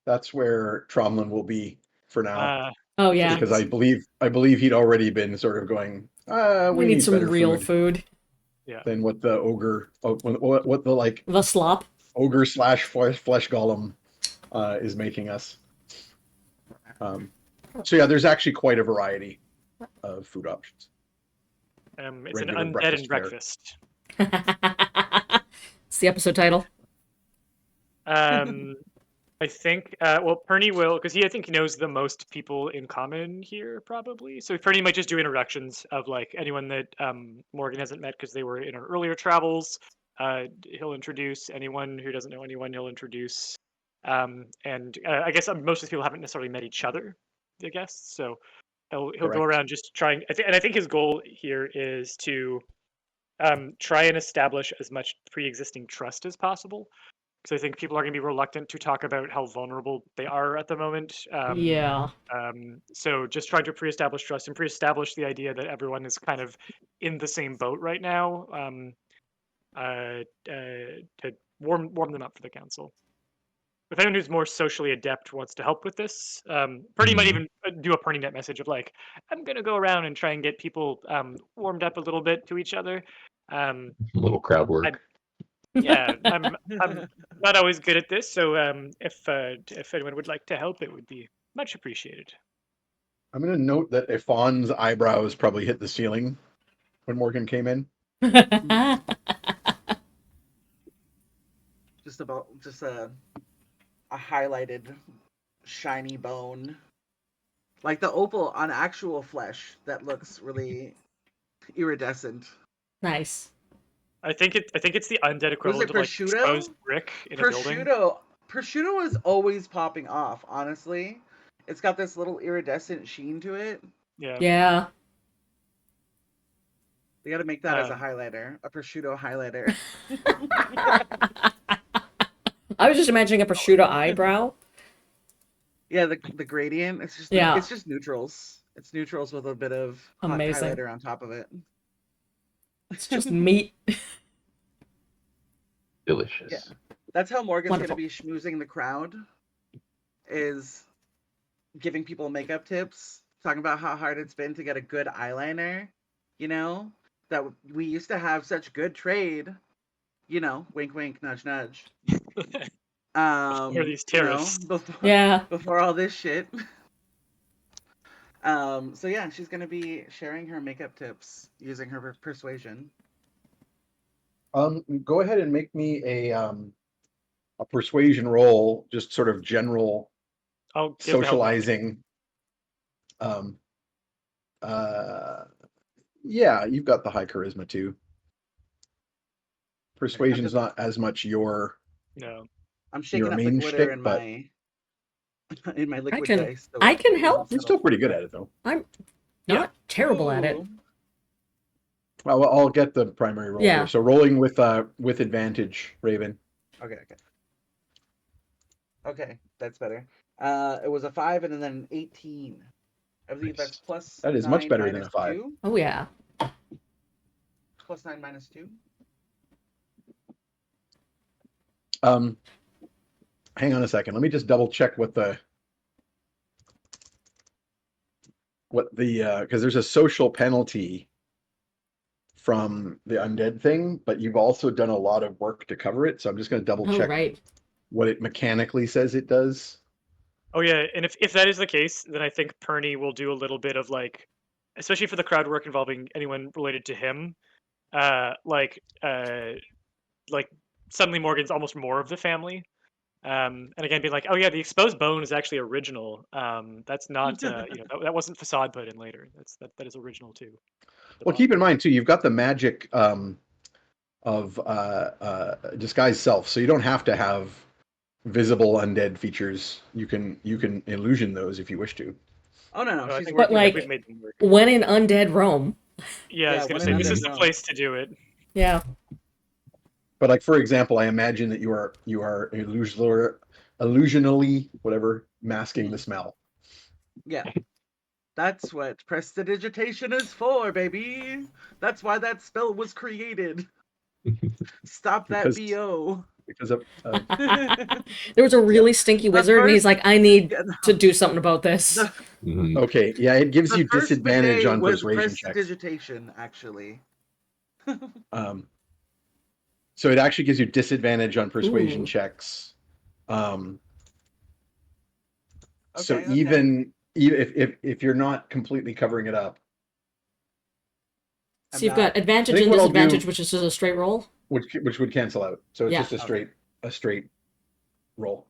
Tromlin will be for now, Oh yeah. because I believe he'd already been sort of going. We We need need some better real food food. Yeah. than what the ogre, what the like The slop. ogre slash flesh golem is making us. So yeah, there's actually quite a variety of food options. It's an Regular undead breakfast and fare. breakfast. It's the episode title. I think, well, Perny will, because I think he knows the most people in common here, probably. So Perny might just do introductions of like anyone that Morgan hasn't met because they were in our earlier travels. He'll introduce anyone who doesn't know anyone. He'll introduce, and I guess most of these people haven't necessarily met each other, the guests. So he'll go Correct. around just trying. And I think his goal here is to try and establish as much pre-existing trust as possible, because I think people are going to be reluctant to talk about how vulnerable they are at the moment. Yeah. So just trying to pre-establish trust and pre-establish the idea that everyone is kind of in the same boat right now, to warm them up for the council. If anyone who's more socially adept wants to help with this, Purdy might even do a PurdyNet message of like, I'm going to go around and try and get people warmed up a little bit to each other. A little crowd work. Yeah, I'm not always good at this, so if anyone would like to help, it would be much appreciated. I'm going to note that Ifan's eyebrows probably hit the ceiling when Morgan came in. Just a highlighted shiny bone. Like the opal on actual flesh that looks really iridescent. Nice. I think it's the undead Was equivalent it of like prosciutto? exposed brick in a building. Prosciutto is always popping off, honestly. It's got this little iridescent sheen to it. Yeah. Yeah. They got to make that as a highlighter, a prosciutto highlighter. I was just imagining a prosciutto eyebrow. Yeah, the gradient. It's just neutrals. It's neutrals with a bit of hot Amazing. highlighter on top of it. It's just meat. Delicious. Yeah. That's how Morgan's Wonderful. going to be schmoozing the crowd, is giving people makeup tips, talking about how hard it's been to get a good eyeliner, that we used to have such good trade, wink, wink, nudge, nudge. Before these terrorists. Before, Yeah. before all this shit. So yeah, she's gonna be sharing her makeup tips using her persuasion. Go ahead and make me a persuasion roll, just sort of general I'll give the help. socializing. Um, yeah, you've got the high charisma too. Persuasion's just- not as much your No. I'm shaking up the main glitter shtick, in but my in my liquid can- dice. So I can it help. won't you're settle. still pretty good at it though. I'm Yeah. not terrible at it. Ooh. Well, I'll get the primary roll Yeah. here. So rolling with advantage, Raven. Okay. Okay, that's better. It was a 5 and then an 18. I believe Nice. that's plus. That is much 9 better than minus a 5. 2. Oh yeah. Plus 9 minus 2. Hang on a second. Let me just double check what the because there's a social penalty from the undead thing, but you've also done a lot of work to cover it. So I'm just going to double Oh check right. what it mechanically says it does. Oh yeah, and if that is the case, then I think Perny will do a little bit of like, especially for the crowd work involving anyone related to him, like suddenly Morgan's almost more of the family. And again, being like, oh yeah, the exposed bone is actually original. That's not, that wasn't facade put in later. That is original too. Well, keep in mind too, you've got the magic of disguise self, so you don't have to have visible undead features. You can illusion those if you wish to. Oh no, No, I she's think But working. like- we've made them work. When in undead Rome. Yeah, I was Yeah, gonna when say in this undead is the Rome. place to do it. Yeah. But like for example, I imagine that you are illusionally whatever masking the smell. Yeah. That's what prestidigitation is for, baby. That's why that spell was created. Stop that Because- BO. Because of There was a really stinky wizard, and he's first- like, I need Yeah, to do something about this. The, Mhm. okay, yeah, it gives the you first disadvantage bidet on was persuasion checks. prestidigitation, actually. So it actually gives you disadvantage on persuasion Ooh. checks. So Okay, okay. even if you're not completely covering it up, So you've got advantage I think and what I'll disadvantage, do- which is just a straight roll. which would cancel out. So it's Yeah. just a straight roll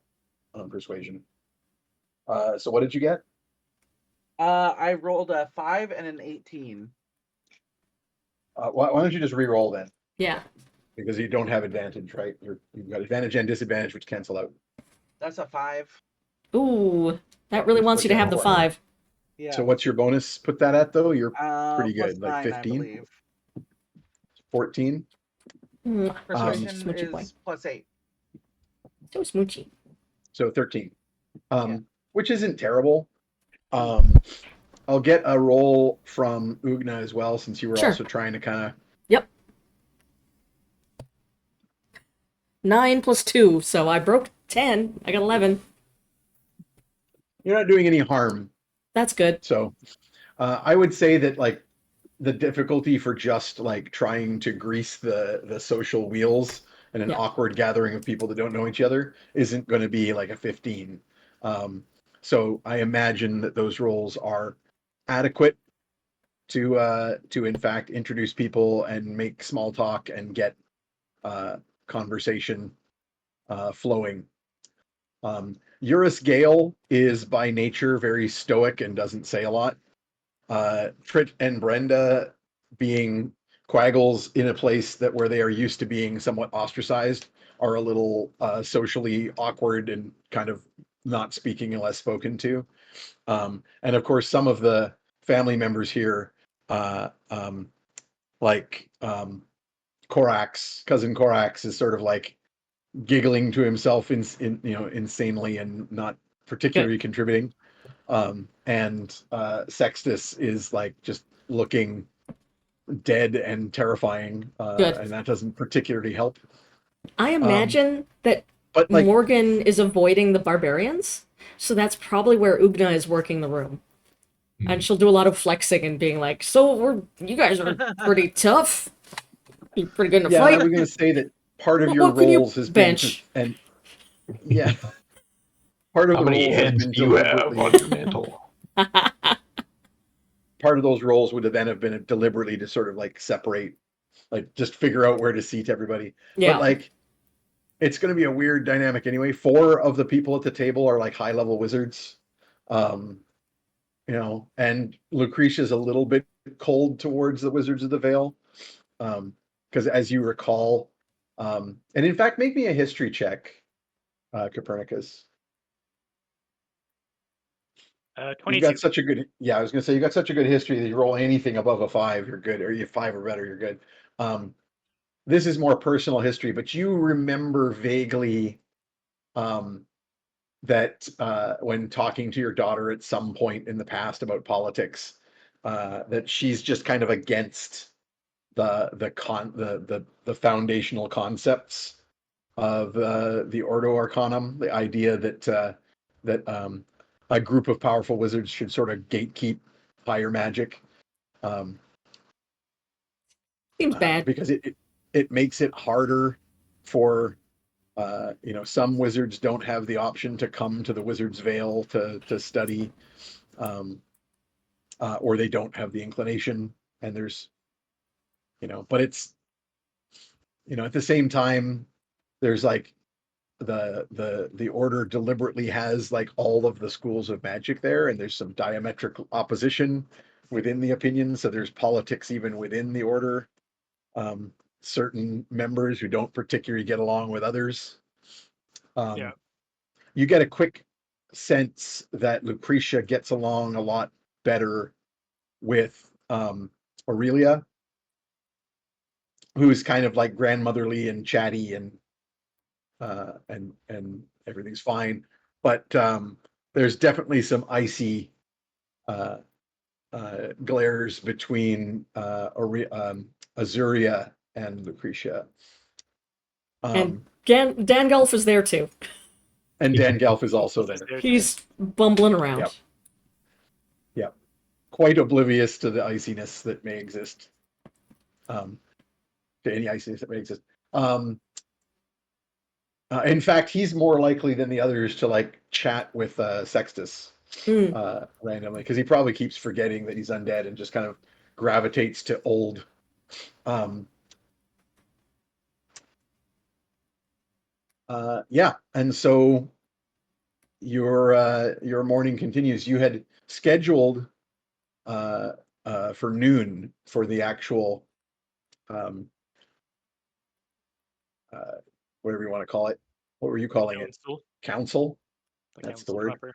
on persuasion. So what did you get? I rolled a 5 and an 18. Why don't you just re-roll then? Yeah. Because you don't have advantage, right? You've got advantage and disadvantage, which cancel out. That's a 5. Ooh, that really Which wants you to would have the get 5. Yeah. So what's your bonus? Put that at though. You're pretty plus good, like 9, 15? I believe. 14. Persuasion Smoochy boy. is plus 8. So smoochy. So 13. Yeah. Which isn't terrible. I'll get a roll from Ugna as well, since you were Sure. also trying to kind of. Yep. 9 plus 2, so I broke 10. I got 11. You're not doing any harm. That's good. So I would say that like the difficulty for just like trying to grease the social wheels in an Yeah. awkward gathering of people that don't know each other isn't going to be like a 15. So I imagine that those rolls are adequate to in fact introduce people and make small talk and get conversation flowing. Eurus Gale is by nature very stoic and doesn't say a lot. Trit and Brenda, being quaggles in a place that where they are used to being somewhat ostracized, are a little socially awkward and kind of not speaking unless spoken to. And of course, some of the family members here, like Korax, cousin Korax, is sort of like giggling to himself insanely and not particularly contributing. And Sextus is like just looking dead and terrifying, Good. and that doesn't particularly help. I imagine that But like, Morgan is avoiding the barbarians, so that's probably where Ugna is working the room. And she'll do a lot of flexing and being like, so you guys are pretty tough. You're pretty good in a yeah, fight. I was going to say that part of What- your what can you roles has bench? been, and yeah, part of How the many roles has heads been do you have on deliberately. your mantle? part of those roles would have then have been deliberately to sort of like separate, like just figure out where to seat everybody. Yeah. But like, it's going to be a weird dynamic anyway. 4 of the people at the table are like high level wizards. You know, and Lucretia's a little bit cold towards the Wizards of the Vale. Because as you recall, and in fact, make me a history check, Copernicus. You've 22. got such a good, yeah, I was gonna say you got such a good history that you roll anything above a 5, you're good, or you 5 or better, you're good. This is more personal history, but you remember vaguely that when talking to your daughter at some point in the past about politics, that she's just kind of against the foundational concepts of the Ordo Arcanum, the idea that a group of powerful wizards should sort of gatekeep higher magic, Seems bad. because it makes it harder for you know, some wizards don't have the option to come to the Wizard's Vale to study, or they don't have the inclination, and there's, you know, but it's, you know, at the same time, there's like the order deliberately has like all of the schools of magic there, and there's some diametric opposition within the opinions, so there's politics even within the order. Certain members who don't particularly get along with others. Yeah. You get a quick sense that Lucretia gets along a lot better with Aurelia, who's kind of like grandmotherly and chatty, and everything's fine. But there's definitely some icy glares between Azuria and Lucretia. And Dan Gulf is there too. And Dan Gelf is also there. He's bumbling around. Yep. Yep. Quite oblivious to the iciness that may exist. To any iciness that may exist. In fact, he's more likely than the others to like chat with Sextus randomly, because he probably keeps forgetting that he's undead and just kind of gravitates to old. Yeah, and so your morning continues. You had scheduled for noon for the actual whatever you want to call it. What were you calling it? Council. That's the word. Proper.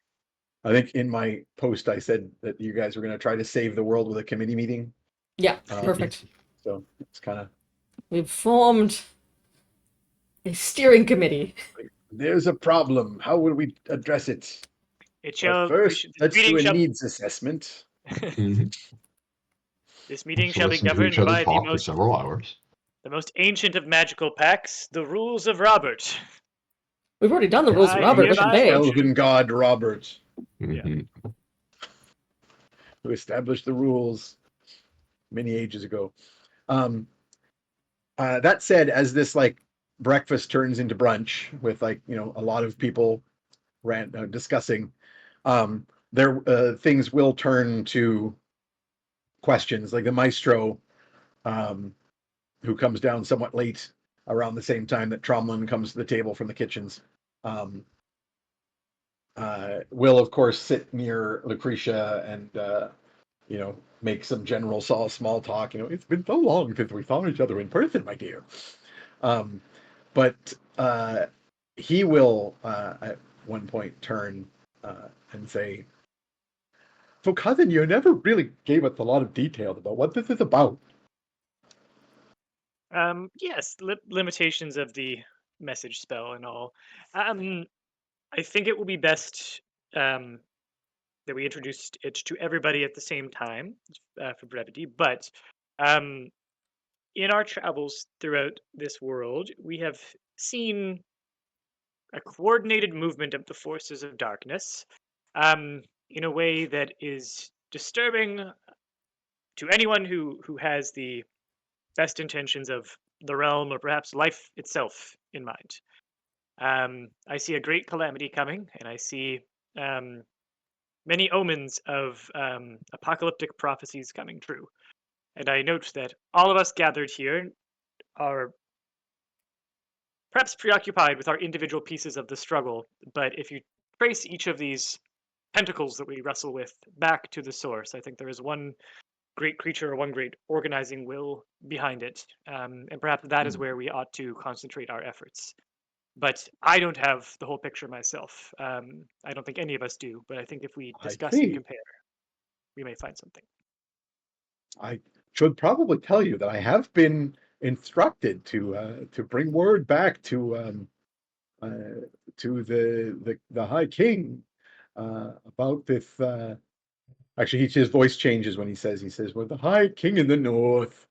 I think in my post I said that you guys were going to try to save the world with a committee meeting. Yeah, perfect. So it's kind of, we've formed a steering committee. There's a problem. How will we address it? It shall first, let's do a shall, needs assessment. This meeting So shall be listen to governed each other by talk for several hours. the most ancient of magical pacts, the rules of Robert. We've already done the rules of Robert with hereby- today. Elven god Robert, Mhm. who established the rules many ages ago. That said, as this like breakfast turns into brunch with like, you know, a lot of people discussing, there things will turn to questions. Like the maestro, who comes down somewhat late around the same time that Tromlin comes to the table from the kitchens, will of course sit near Lucretia and you know, make some general small talk. You know, it's been so long since we saw each other in person, my dear. But he will at one point turn and say, "So, cousin, you never really gave us a lot of detail about what this is about." Yes, limitations of the message spell and all. I think it will be best that we introduce it to everybody at the same time for brevity. But in our travels throughout this world, we have seen a coordinated movement of the forces of darkness in a way that is disturbing to anyone who has the best intentions of the realm or perhaps life itself in mind. I see a great calamity coming, and I see many omens of apocalyptic prophecies coming true. And I note that all of us gathered here are perhaps preoccupied with our individual pieces of the struggle, but if you trace each of these pentacles that we wrestle with back to the source, I think there is one great creature or one great organizing will behind it. And perhaps that is where we ought to concentrate our efforts. But I don't have the whole picture myself. I don't think any of us do, but I think if we I discuss and see. compare, we may find something. I should probably tell you that I have been instructed to bring word back to the High King about this. Actually, his voice changes when he says, "Well, the High King in the North,"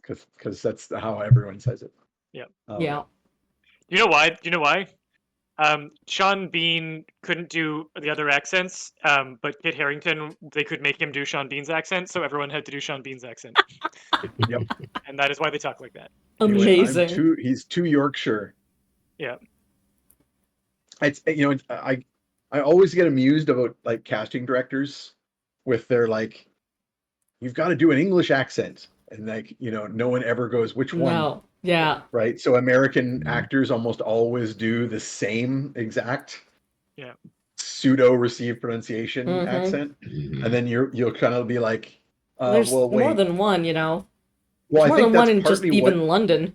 because that's how everyone says it. Yeah. Yeah. You know why? Do you know why? Sean Bean couldn't do the other accents, but Kit Harington, they could make him do Sean Bean's accent, so everyone had to do Sean Bean's accent. Yep. And that is why they talk like that. He went, Amazing. He's too Yorkshire. Yeah. It's I always get amused about like casting directors with their like, you've got to do an English accent, and like no one ever goes which one, No. Yeah. right? So American actors almost always do the same exact Yeah. pseudo received pronunciation Mhm. accent, Mhm. and then you'll kind of be like, There's well, wait. more than one, you know. Well, There's I more think than one that's in just partly even London.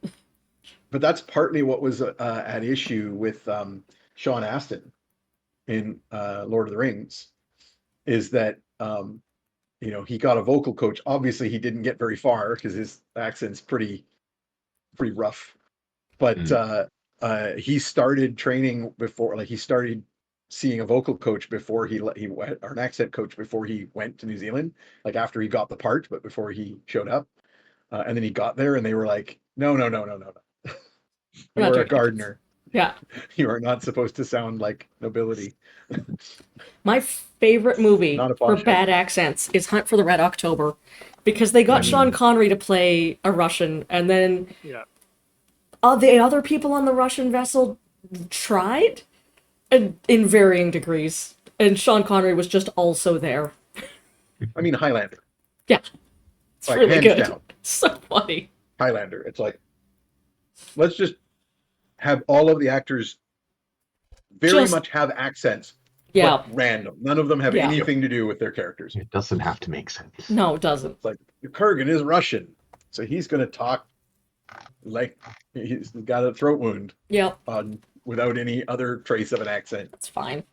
but that's partly what was at issue with Sean Astin in Lord of the Rings, is that he got a vocal coach. Obviously, he didn't get very far because his accent's pretty rough. But he started training before, like he started seeing a vocal coach before or an accent coach before he went to New Zealand, like after he got the part, but before he showed up. And then he got there, and they were like, "No, no, no, no, no, no. We're not You're a doing accents. gardener. Yeah. You are not supposed to sound like nobility." My favorite movie Not a for posh bad head. accents is Hunt for the Red October, because they got Sean Connery to play a Russian, and then Yeah. the other people on the Russian vessel tried, and in varying degrees, and Sean Connery was just also there. I mean, Highlander, Yeah, it's like really hands good. down, So funny. Highlander. It's like, let's just have all of the actors very Just much have accents, yeah, but random. None of them have Yeah. anything to do with their characters. It doesn't have to make sense. no, it doesn't. It's like Kurgan is Russian, so he's going to talk like he's got a throat wound Yep, without any other trace of an accent. that's fine.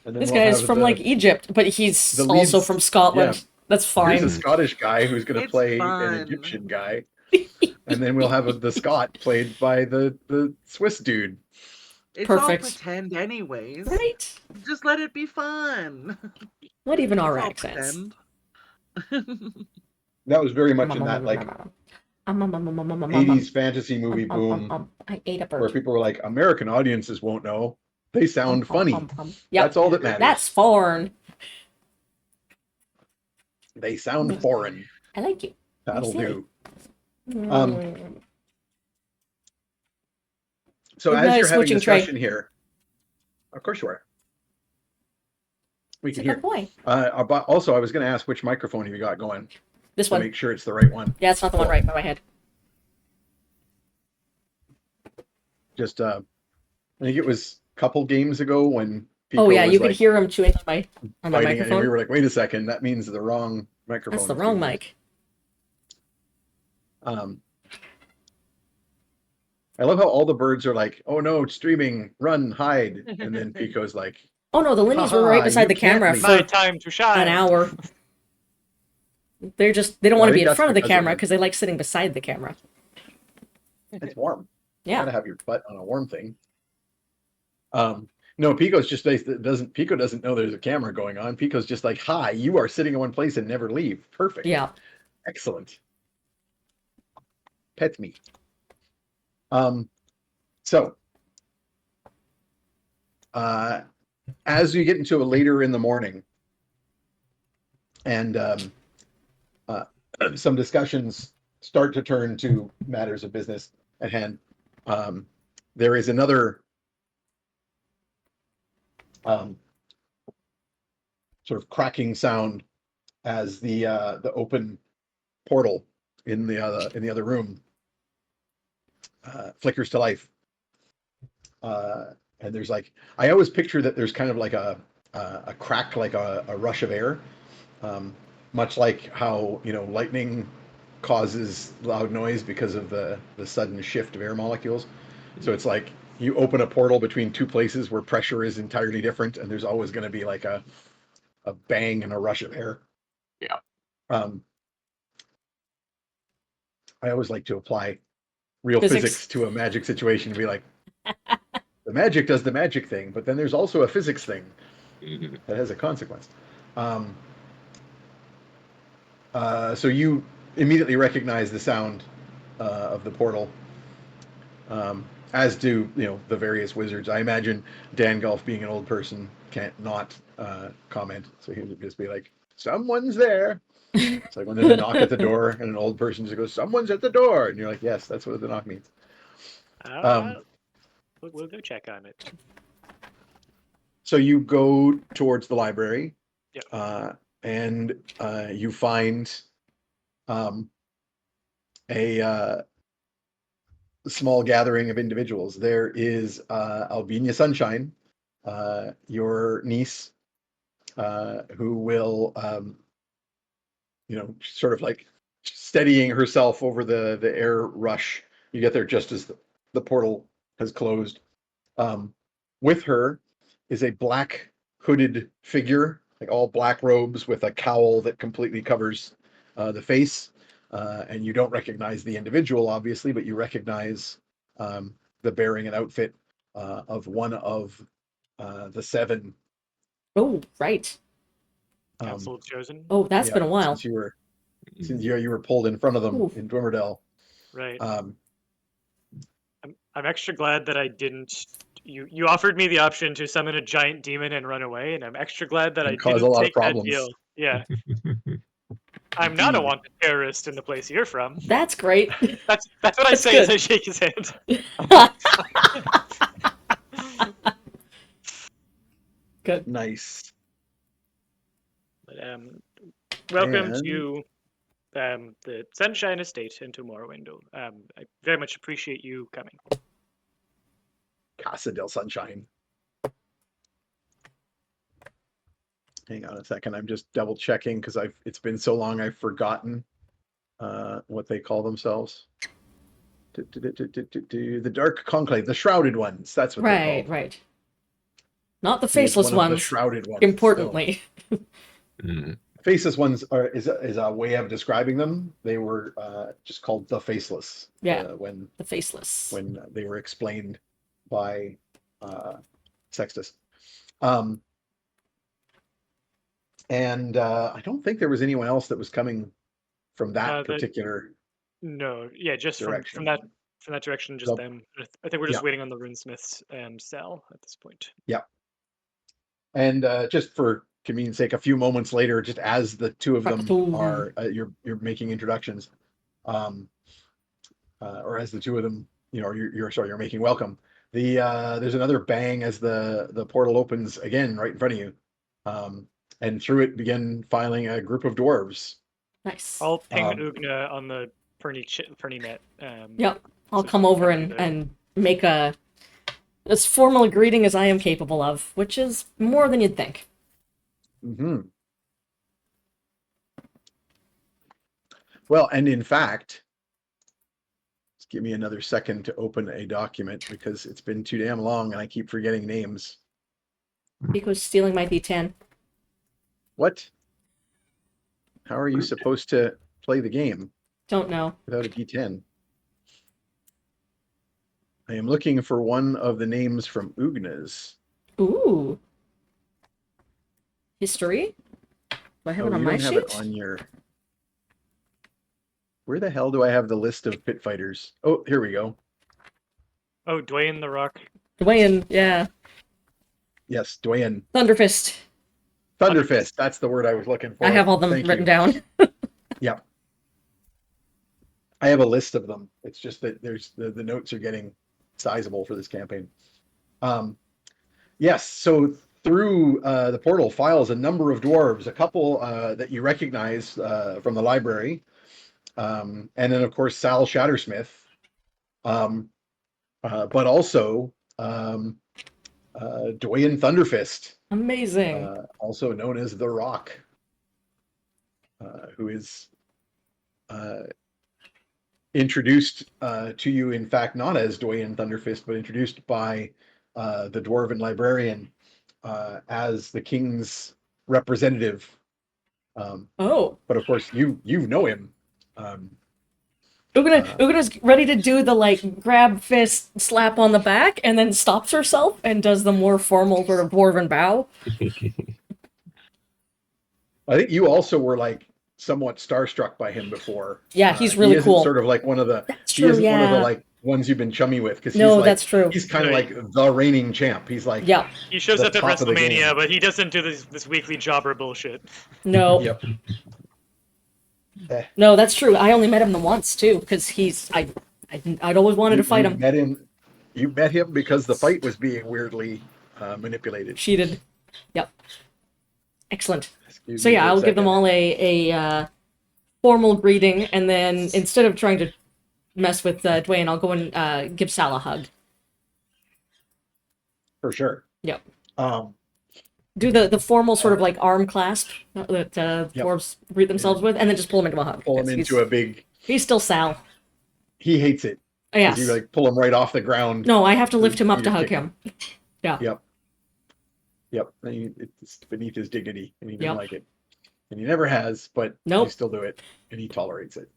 And then This we'll guy's have from like Egypt, but he's the also leads- from Scotland. yeah. That's Here's fine. a Scottish guy who's going to It's play fun. an Egyptian guy, and then we'll have the Scot played by the Swiss dude. It's Perfect. all pretend anyways. Right? Just let it be fun. What even are It's all accents? pretend. That was very much in that like 80s fantasy movie boom, I ate a where bird. people were like, American audiences won't know. They sound funny. Yep. That's all that matters. That's foreign. They sound foreign. I like you. That'll silly. do. Mm. So Good as night, you're having switching tray. discussion here, of course you are. We It's a can good hear. boy. But also, I was going to ask which microphone have you got going This to one. make sure it's the right one. Yeah, it's not the one right by my head. Just, I think it was a couple games ago when Pico Oh yeah, was you could like hear him chewing on my fighting it, and we microphone. were like, wait a second, that means the wrong microphone. That's the is wrong being mic. used. I love how all the birds are like, oh no, it's streaming, run, hide. And then Pico's like, Oh no, the Linneys were "Haha, right beside you the camera can't for My time to shine. an hour. They don't Well, want I to be think in that's front of the because of camera the- because they like sitting beside the camera. it's warm. Yeah. Gotta have your butt on a warm thing. No, Pico's just Pico doesn't know there's a camera going on. Pico's just like, hi, you are sitting in one place and never leave. Perfect. Yeah. Excellent. Pet me. So as you get into a later in the morning and some discussions start to turn to matters of business at hand, there is another sort of cracking sound as the open portal in the other room flickers to life. And there's like, I always picture that there's kind of like a crack, like a rush of air, much like how lightning causes loud noise because of the sudden shift of air molecules. So it's like you open a portal between two places where pressure is entirely different, and there's always going to be like a bang and a rush of air. Yeah. I always like to apply real physics to a magic situation and be like, the magic does the magic thing, but then there's also a physics thing that has a consequence. So you immediately recognize the sound of the portal, as do the various wizards. I imagine Dangolf, being an old person, can't not comment, so he would just be like, "Someone's there." It's like when there's a knock at the door and an old person just goes, "Someone's at the door," and you're like, "Yes, that's what the knock means." We'll go check on it. So you go towards the library, Yep. and you find a small gathering of individuals. There is Albina Sunshine, your niece, who will, sort of like steadying herself over the air rush. You get there just as the portal has closed. With her is a black hooded figure, like all black robes with a cowl that completely covers the face. And you don't recognize the individual, obviously, but you recognize the bearing and outfit of one of the seven. Oh, right. Council chosen. Oh, that's been a while. Since you were pulled in front of them Oof. in Dwimmerdale. Right. I'm extra glad that I didn't. You offered me the option to summon a giant demon and run away, and I'm extra glad that I cause didn't a lot of take that problems. deal. Yeah. I'm not a wanted terrorist in the place you're from. That's great. That's what I That's say good. as I shake his hand. Good. Nice. But, welcome And- to the Sunshine Estate in Tomorrowland. I very much appreciate you coming. Casa del Sunshine. Hang on a second. I'm just double checking because it's been so long I've forgotten what they call themselves. The Dark Conclave, the Shrouded Ones. That's what they're called. Right. Not the He is faceless one of the ones. Shrouded Ones. Importantly. Faceless Ones is a way of describing them. They were just called the Faceless. Yeah. When The faceless. when they were explained by Sextus. And I don't think there was anyone else that was coming from that particular. No, yeah, just from direction. that direction, just Yep. them. I think we're just Yeah. waiting on the runesmiths and Sal at this point. Yeah. And just for convenience sake, a few moments later, just as the two of them are, you're making introductions, or as the two of them, you're making welcome. There's another bang as the portal opens again right in front of you, and through it begin filing a group of dwarves. Nice. I'll ping Ugna on the Perny net. Yep. I'll so come she over can be there. and make as formal a greeting as I am capable of, which is more than you'd think. Mm-hmm. Well, and in fact, just give me another second to open a document because it's been too damn long and I keep forgetting names. Pico's stealing my D10. What? How are you supposed to play the game Don't know. without a D10? I am looking for one of the names from Ugna's. Ooh. History? Do I have it on you my don't have sheet? it on your. Where the hell do I have the list of pit fighters? Oh, here we go. Oh, Dwayne the Rock. Dwayne, yeah. Yes, Dwayne. Thunderfist. Thunderfist. That's the word I was looking for. I have all them Thank written you. down. Yep. I have a list of them. It's just that there's the notes are getting sizable for this campaign. Yes, so through the portal files a number of dwarves, a couple that you recognize from the library, and then of course Sal Shattersmith, but also Doyen Thunderfist, Amazing. also known as the Rock, who is introduced to you, in fact, not as Doyen Thunderfist, but introduced by the dwarven librarian as the king's representative. Oh. But of course, you know him. Ugna's ready to do the like grab fist slap on the back and then stops herself and does the more formal sort of dwarven bow. I think you also were like somewhat starstruck by him before. Yeah, he's really he isn't cool. sort of like one of the That's he true, isn't one of the yeah. like ones you've been chummy with, because No, he's like that's true. he's kind of Right. like the reigning champ. He's like Yeah. He shows the up at top of the game. WrestleMania, but he doesn't do this weekly jobber bullshit. No. Yep. No, that's true. I only met him the once too, because I'd always wanted to fight him. You met him because the fight was being weirdly manipulated. Cheated. Yep. Excellent. Excuse So me yeah, for a I'll give them second. all a formal greeting, and then instead of trying to mess with Dwayne, I'll go and give Sal a hug. For sure. Yep. Do the formal sort of like arm clasp that Yep. dwarves greet themselves with, and then just pull him into a hug. pull him 'cause into a big. He's still Sal. He hates it. Yes. You like pull him right off the ground. No, I have to lift him up You to just hug kick him. Yeah. Yep. Yep. It's beneath his dignity, and he didn't Yep. like it, and he never has. But Nope. you still do it, and he tolerates it.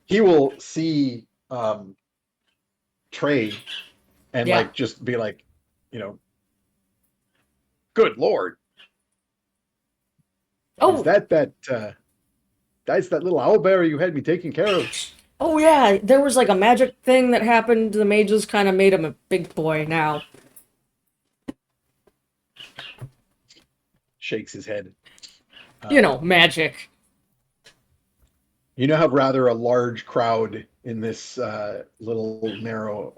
He will see Trey, and Yeah. like just be like, good Lord. Oh. Is that's that little owlbear you had me taking care of? Oh yeah, there was like a magic thing that happened. The mages kind of made him a big boy now. Shakes his head. Magic. You now have rather a large crowd in this little narrow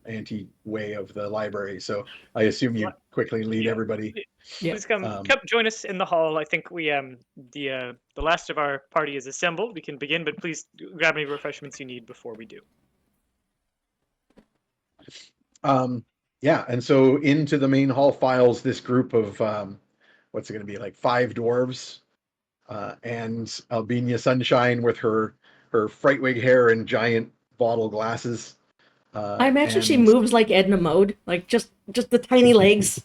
ante-way of the library, so I assume you quickly lead everybody. Yeah. Please come join us in the hall. I think we the last of our party is assembled. We can begin, but please grab any refreshments you need before we do. Yeah, and so into the main hall files this group of what's it going to be, like 5 dwarves, and Albina Sunshine with her frightwig hair and giant bottle glasses. I imagine she moves like Edna Mode, like just the tiny legs.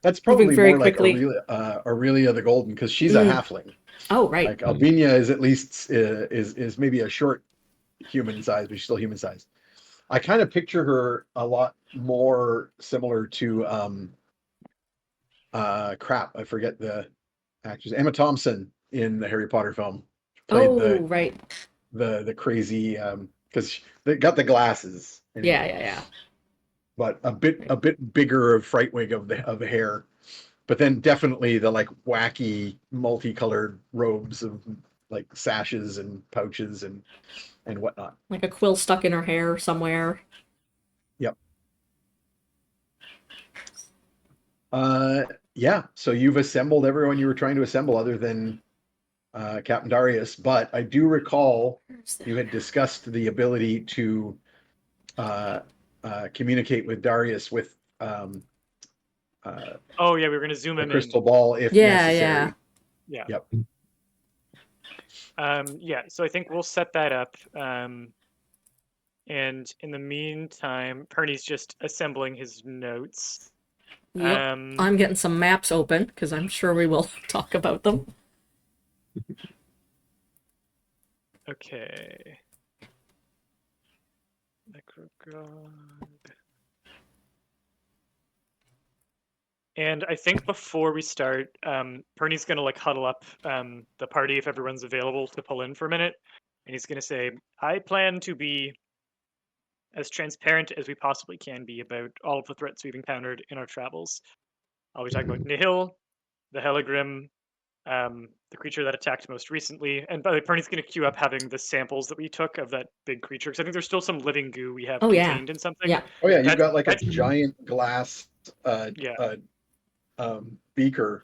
That's probably moving very more quickly. like Aurelia the Golden, because she's a halfling. Oh right. Like Albina is at least is maybe a short human size, but she's still human size. I kind of picture her a lot more similar to crap, I forget the actress, Emma Thompson in the Harry Potter film. Played right. the crazy because they got the glasses. Anyway. Yeah. But a bit bigger of frightwig of the hair, but then definitely the like wacky multicolored robes of like sashes and pouches and whatnot. Like a quill stuck in her hair somewhere. Yep. Yeah. So you've assembled everyone you were trying to assemble, other than Captain Darius. But I do recall you had discussed the ability to communicate with Darius with Oh yeah, we were gonna zoom a him crystal ball if necessary. Yeah. Yep. Yeah. So I think we'll set that up. And in the meantime, Perny's just assembling his notes. Yep. I'm getting some maps open because I'm sure we will talk about them. Okay. Necrogog. And I think before we start, Perny's gonna like huddle up the party if everyone's available to pull in for a minute, and he's gonna say, "I plan to be as transparent as we possibly can be about all of the threats we've encountered in our travels. I'll be talking about Nihil, the Helligrim, the creature that attacked most recently. And by the way, Perny's going to queue up having the samples that we took of that big creature, because I think there's still some living goo we have Oh, yeah. contained in something. Yeah. Oh yeah, you've That's- got like a that's- giant glass Yeah. beaker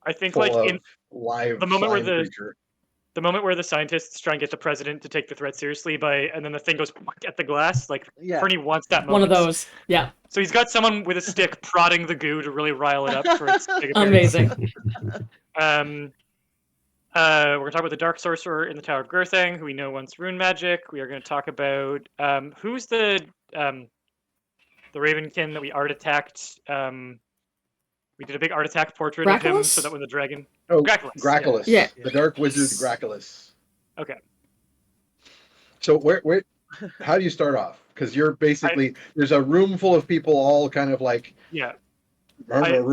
I think full like of in live the moment where slime the creature. the moment where the scientists try and get the president to take the threat seriously and then the thing goes at the glass, like Yeah. Perny wants that One moment. of those. Yeah. So he's got someone with a stick prodding the goo to really rile it up for its big appearance. Amazing. We're gonna talk about the Dark Sorcerer in the Tower of Girthang, who we know wants rune magic. We are gonna talk about who's the Ravenkin that we art attacked. We did a big art attack portrait of him, so Gracchus? that when the dragon. Oh, Gracchus, Gracchus. yeah. The Dark Wizard Gracchus. Okay. So where how do you start off? Because you're basically there's a room full of people all kind of like Yeah.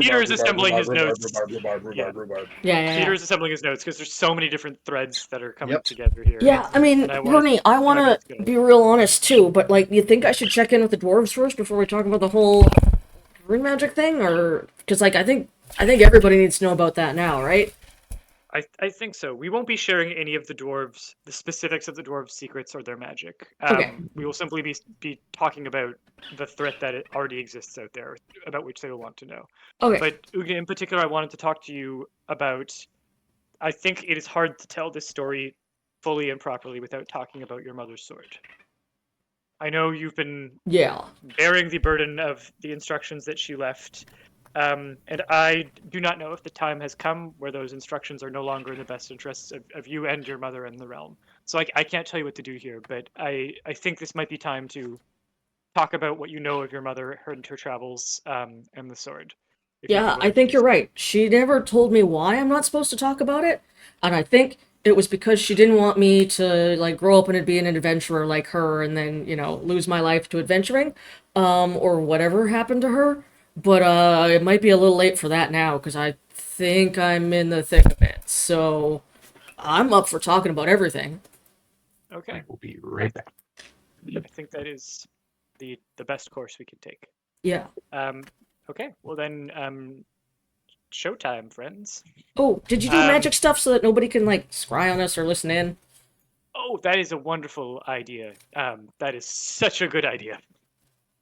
Peter's assembling his notes. Yeah, yeah. Peter's assembling his notes because there's so many different threads that are coming Yep. together here. Yeah, I mean, And I wanna- Bernie, I want let's to go. be real honest too, but like, you think I should check in with the dwarves first before we talk about the whole rune magic thing, or because like I think everybody needs to know about that now, right? I think so. We won't be sharing any of the specifics of the dwarves' secrets or their magic. Okay. We will simply be talking about the threat that it already exists out there, about which they will want to know. Okay. But Uga, in particular, I wanted to talk to you about. I think it is hard to tell this story fully and properly without talking about your mother's sword. I know you've been Yeah. bearing the burden of the instructions that she left. And I do not know if the time has come where those instructions are no longer in the best interests of you and your mother and the realm. So I can't tell you what to do here, but I think this might be time to talk about what you know of your mother, her and her travels, and the sword. if you'd be Yeah, willing I to think do you're so. right. She never told me why I'm not supposed to talk about it, and I think it was because she didn't want me to like grow up and be an adventurer like her and then, lose my life to adventuring, or whatever happened to her. But it might be a little late for that now because I think I'm in the thick of it. So I'm up for talking about everything. Okay, I will be right back. I think that is the best course we could take. Yeah. Okay, well then, showtime, friends. Oh, did you do magic stuff so that nobody can like scry on us or listen in? Oh, that is a wonderful idea. That is such a good idea.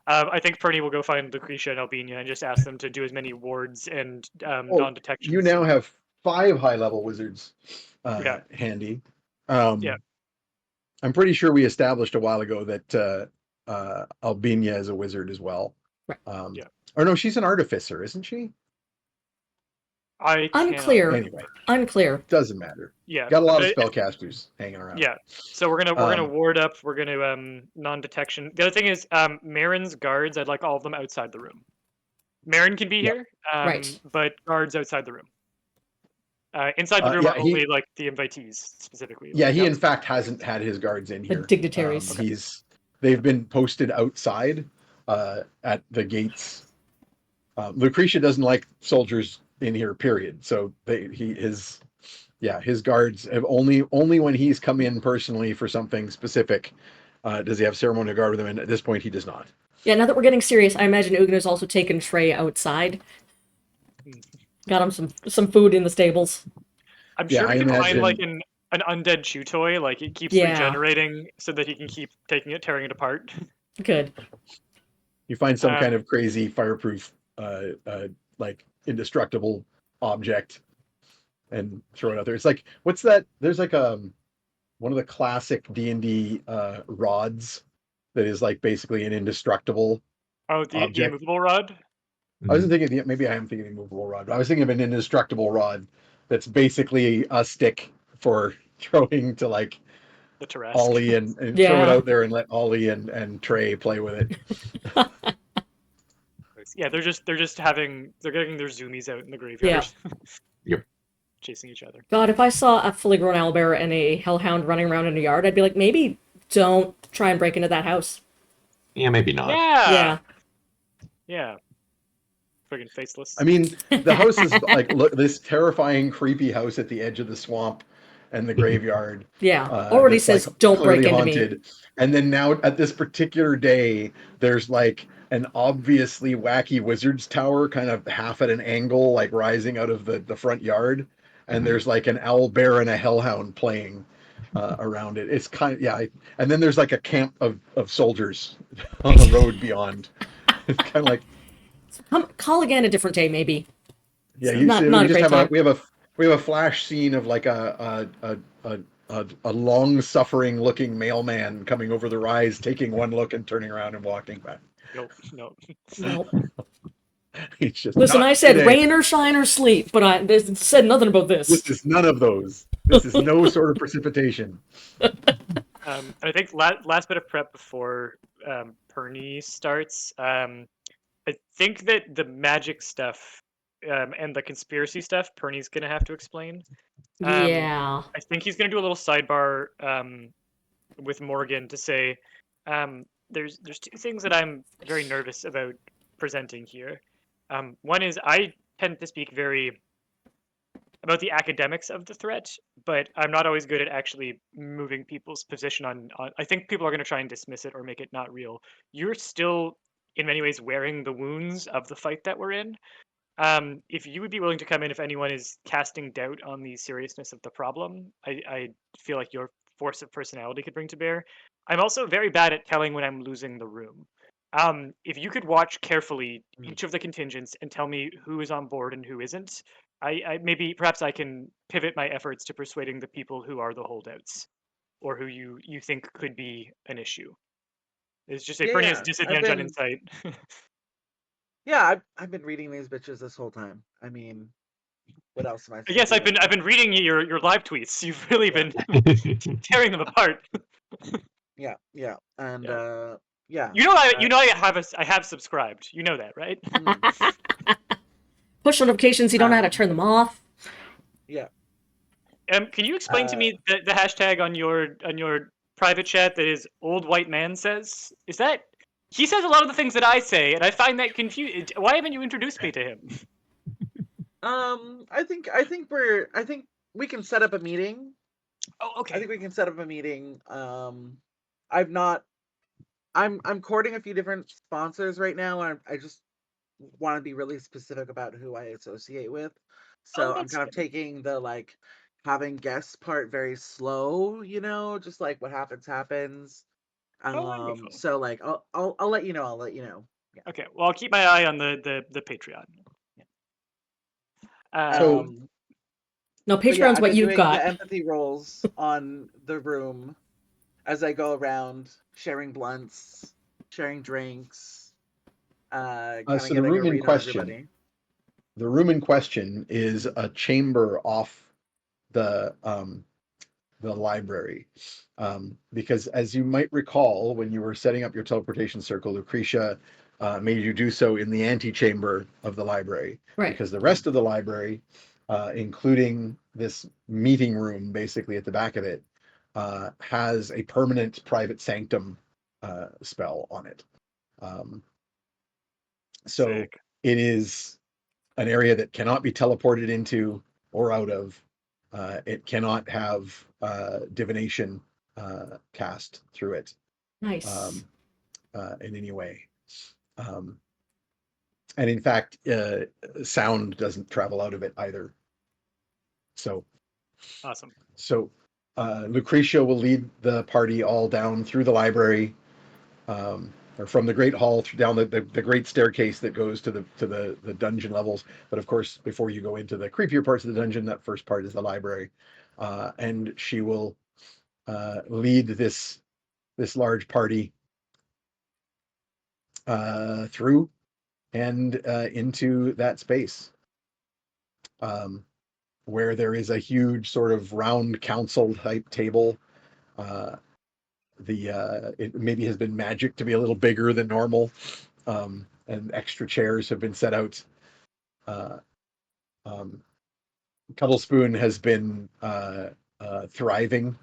I think Perny will go find Lucretia and Albina and just ask them to do as many wards and non-detection. You now have 5 high-level wizards Yeah. handy. Yeah. I'm pretty sure we established a while ago that Albina is a wizard as well. Right. Yeah. Or no, she's an artificer, isn't she? Unclear. Anyway, Unclear. doesn't matter. Yeah. Got a lot of but spellcasters hanging around. Yeah. So we're gonna ward up. We're gonna non-detection. The other thing is Marin's guards. I'd like all of them outside the room. Marin can be Yeah. here, Right. but guards outside the room. Inside the room yeah, are only like the invitees specifically. Yeah, like, he in outside- fact hasn't had his guards in The here. dignitaries. They've been posted outside at the gates. Lucretia doesn't like soldiers in here, period. So his guards have only when he's come in personally for something specific does he have ceremonial guard with him, and at this point he does not. Yeah, now that we're getting serious, I imagine Ugna's also taken Trey outside. Got him some food in the stables. I'm Yeah, sure we I can find imagine- like an undead chew toy, like it keeps Yeah. regenerating so that he can keep taking it, tearing it apart. Good. You find some Um, kind of crazy fireproof like indestructible object and throw it out there. It's like, what's that? There's like one of the classic D&D rods that is like basically an indestructible Oh, the object. immovable rod. I wasn't thinking maybe I am thinking of movable rod, but I was thinking of an indestructible rod that's basically a stick for throwing to like The Tarrasque. Ollie and throw it Yeah. out there and let Ollie and Trey play with it. Yeah, they're getting their zoomies out in the graveyard. Yep. Chasing each other. God, if I saw a fully grown owlbear and a hellhound running around in a yard, I'd be like, maybe don't try and break into that house. Yeah, maybe not. Yeah. Yeah. Friggin' faceless. I mean, the house is like this terrifying, creepy house at the edge of the swamp and the graveyard. Yeah. Already that's, says, like, don't break clearly into me. haunted. And then now at this particular day, there's like an obviously wacky wizard's tower kind of half at an angle, like rising out of the front yard. and there's like an owl bear and a hellhound playing around it. It's kind of, yeah, and then there's like a camp of soldiers on the road beyond. It's kind of like, Call again a different day, maybe. yeah, It's you not see, not we a just great have time. we have a flash scene of like a long suffering looking mailman coming over the rise, taking one look and turning around and walking back. Nope, nope. No. He's just Listen, not I said today. rain or shine or sleet, but I said nothing about This this. is none of those. This is no sort of precipitation. And I think last bit of prep before Perny starts. I think that the magic stuff and the conspiracy stuff, Perny's gonna have to explain. Yeah. I think he's gonna do a little sidebar with Morgan to say, there's two things that I'm very nervous about presenting here. One is I tend to speak very about the academics of the threat, but I'm not always good at actually moving people's position on I think people are going to try and dismiss it or make it not real. You're still in many ways wearing the wounds of the fight that we're in. If you would be willing to come in if anyone is casting doubt on the seriousness of the problem, I feel like your force of personality could bring to bear. I'm also very bad at telling when I'm losing the room. If you could watch carefully each of the contingents and tell me who is on board and who isn't, I maybe perhaps I can pivot my efforts to persuading the people who are the holdouts or who you think could be an issue. It's just a Yeah, Bernie has yeah. disadvantage on insight. Yeah, I've been reading these bitches this whole time. I mean, what else am I supposed Yes, to do? I've been reading your live tweets. You've really Yeah. been tearing them apart. Yeah, yeah, and Yeah. yeah. You know I have subscribed. You know that, right? Mhm. Push notifications, you don't know how to Um, turn them off. yeah. Can you explain to me the hashtag on your private chat that is old white man says? Is that he says a lot of the things that I say, and I find that confusing. Why haven't you introduced me to him? I think we can set up a meeting. Oh, I okay. think we can set up a meeting. I've not. I'm courting a few different sponsors right now, and I just want to be really specific about who I associate with. So Oh, I'm that's kind of fair. taking the like having guests part very slow, just like what happens happens. Oh, wonderful. So like I'll let you know. I'll let you know. Yeah. Okay, well I'll keep my eye on the Patreon. So Um, No, But yeah, Patreon's I've what been you've doing the got. empathy rolls on the room as I go around sharing blunts, sharing drinks, kind of so the getting a room in read on question, everybody. the room in question is a chamber off the um, the library. Because as you might recall, when you were setting up your teleportation circle, Lucretia made you do so in the antechamber of the library, Right. because the rest of the library, including this meeting room basically at the back of it, has a permanent private sanctum spell on it. Um, so sick. it is an area that cannot be teleported into or out of. It cannot have divination cast through it Nice. in any way. Um, and in fact, sound doesn't travel out of it either. So, Awesome. so Lucretia will lead the party all down through the library, or from the great hall down the great staircase that goes to the dungeon levels. But of course, before you go into the creepier parts of the dungeon, that first part is the library, and she will lead this large party through and into that space, where there is a huge sort of round council type table. Uh, it maybe has been magic to be a little bigger than normal, and extra chairs have been set out. Uh, um, Cuttlespoon has been thriving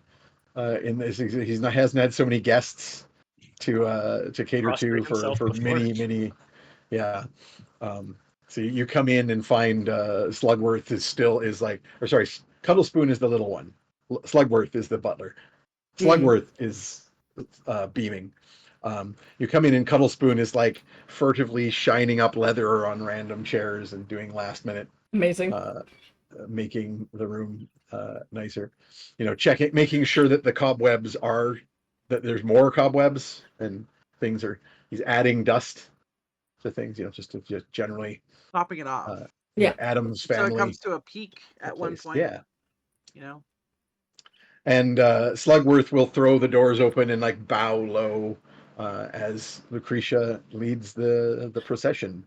in this. Hasn't had so many guests to cater to Prostrate himself for before. many. Yeah. Um, so you come in and find Slugworth is like, or sorry, Cuttlespoon is the little one. Slugworth is the butler. Mm, Slugworth is beaming. You come in and Cuttlespoon is like furtively shining up leather on random chairs and doing last minute amazing. uh, making the room nicer. Making sure that the cobwebs that there's more cobwebs and things are. He's adding dust to things, just to just generally Topping it off. Yeah. Adam's So it family comes to a peak at one place. point. Yeah. You know? And Slugworth will throw the doors open and like bow low as Lucretia leads the procession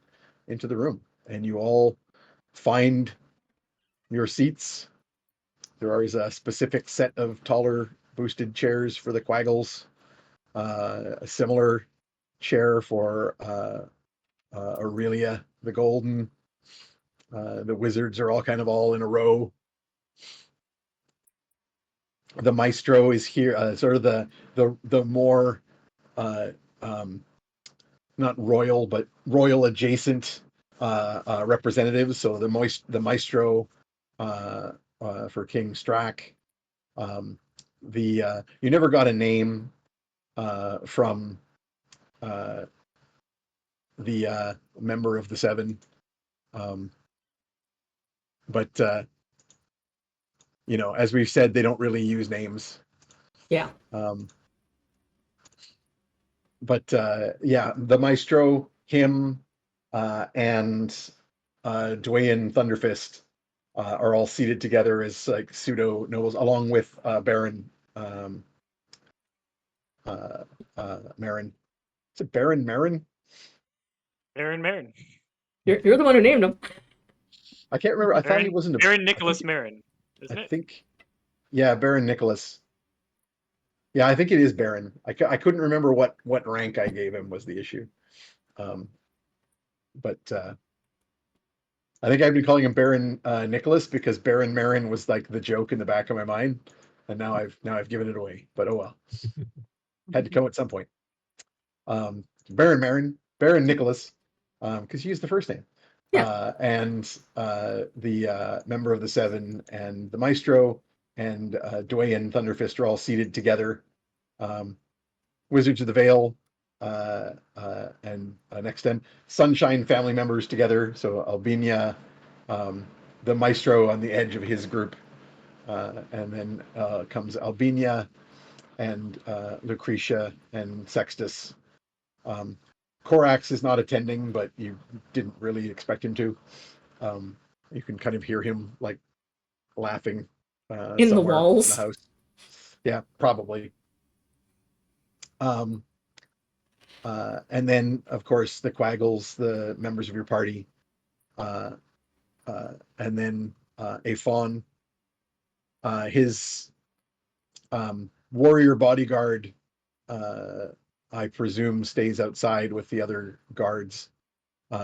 into the room, and you all find your seats. There is a specific set of taller boosted chairs for the Quaggles, a similar chair for Aurelia the Golden. The wizards are all in a row. The maestro is here, sort of the more um, not royal but royal adjacent representatives. So the maestro for King Strack. You never got a name from the member of the Seven, but as we've said, they don't really use names. Yeah. But yeah, the maestro, him, and Dwayne Thunderfist are all seated together as like pseudo nobles, along with Baron Marin. Is it Baron Marin? Baron Marin. You're the one who named him. I can't remember. I thought he wasn't Baron Nicholas Marin, isn't I it? think, yeah, Baron Nicholas. Yeah, I think it is Baron. I couldn't remember what rank I gave him was the issue. But I think I've been calling him Baron Nicholas because Baron Marin was like the joke in the back of my mind, and now I've given it away. But oh well, had to come at some point. Baron Marin, Baron Nicholas, because you used the first name. Yeah. And the member of the Seven and the Maestro and Dwayne Thunderfist are all seated together. Wizards of the Vale and next to Sunshine family members together. So Albina, the Maestro on the edge of his group, and then comes Albina and Lucretia and Sextus. Corax is not attending, but you didn't really expect him to. You can kind of hear him like laughing In the somewhere in walls. the house. Yeah, probably. And then, of course, the Quaggles, the members of your party, and then a fawn. His warrior bodyguard, I presume, stays outside with the other guards.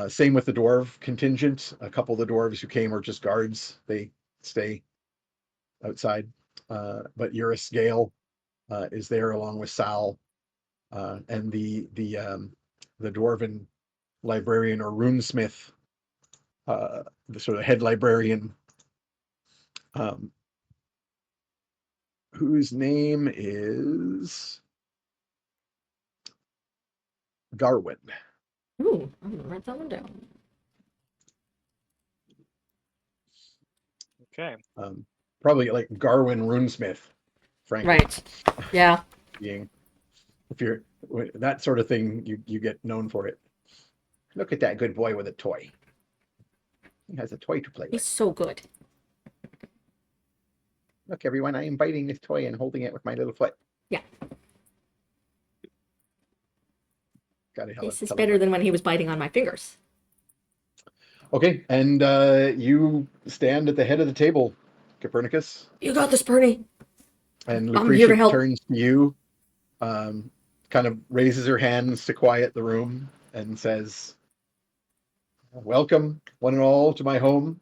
Same with the dwarf contingent. A couple of the dwarves who came are just guards. They stay outside. But Eurus Gale is there along with Sal, and the dwarven librarian or runesmith, the sort of head librarian, whose name is Garwin. Ooh, I'm gonna write that one down. Okay. Probably like Garwin Runesmith, frankly. Right. Yeah. Being, if you're that sort of thing, you get known for it. Look at that good boy with a toy. He has a toy to play He's with. so good. Look, everyone, I am biting this toy and holding it with my little foot. Yeah. This is better than when he was biting on my fingers. Okay, and you stand at the head of the table, Copernicus. You got this, Bernie. And I'm here to Lucretia help. turns to you, kind of raises her hands to quiet the room, and says, "Welcome, one and all, to my home.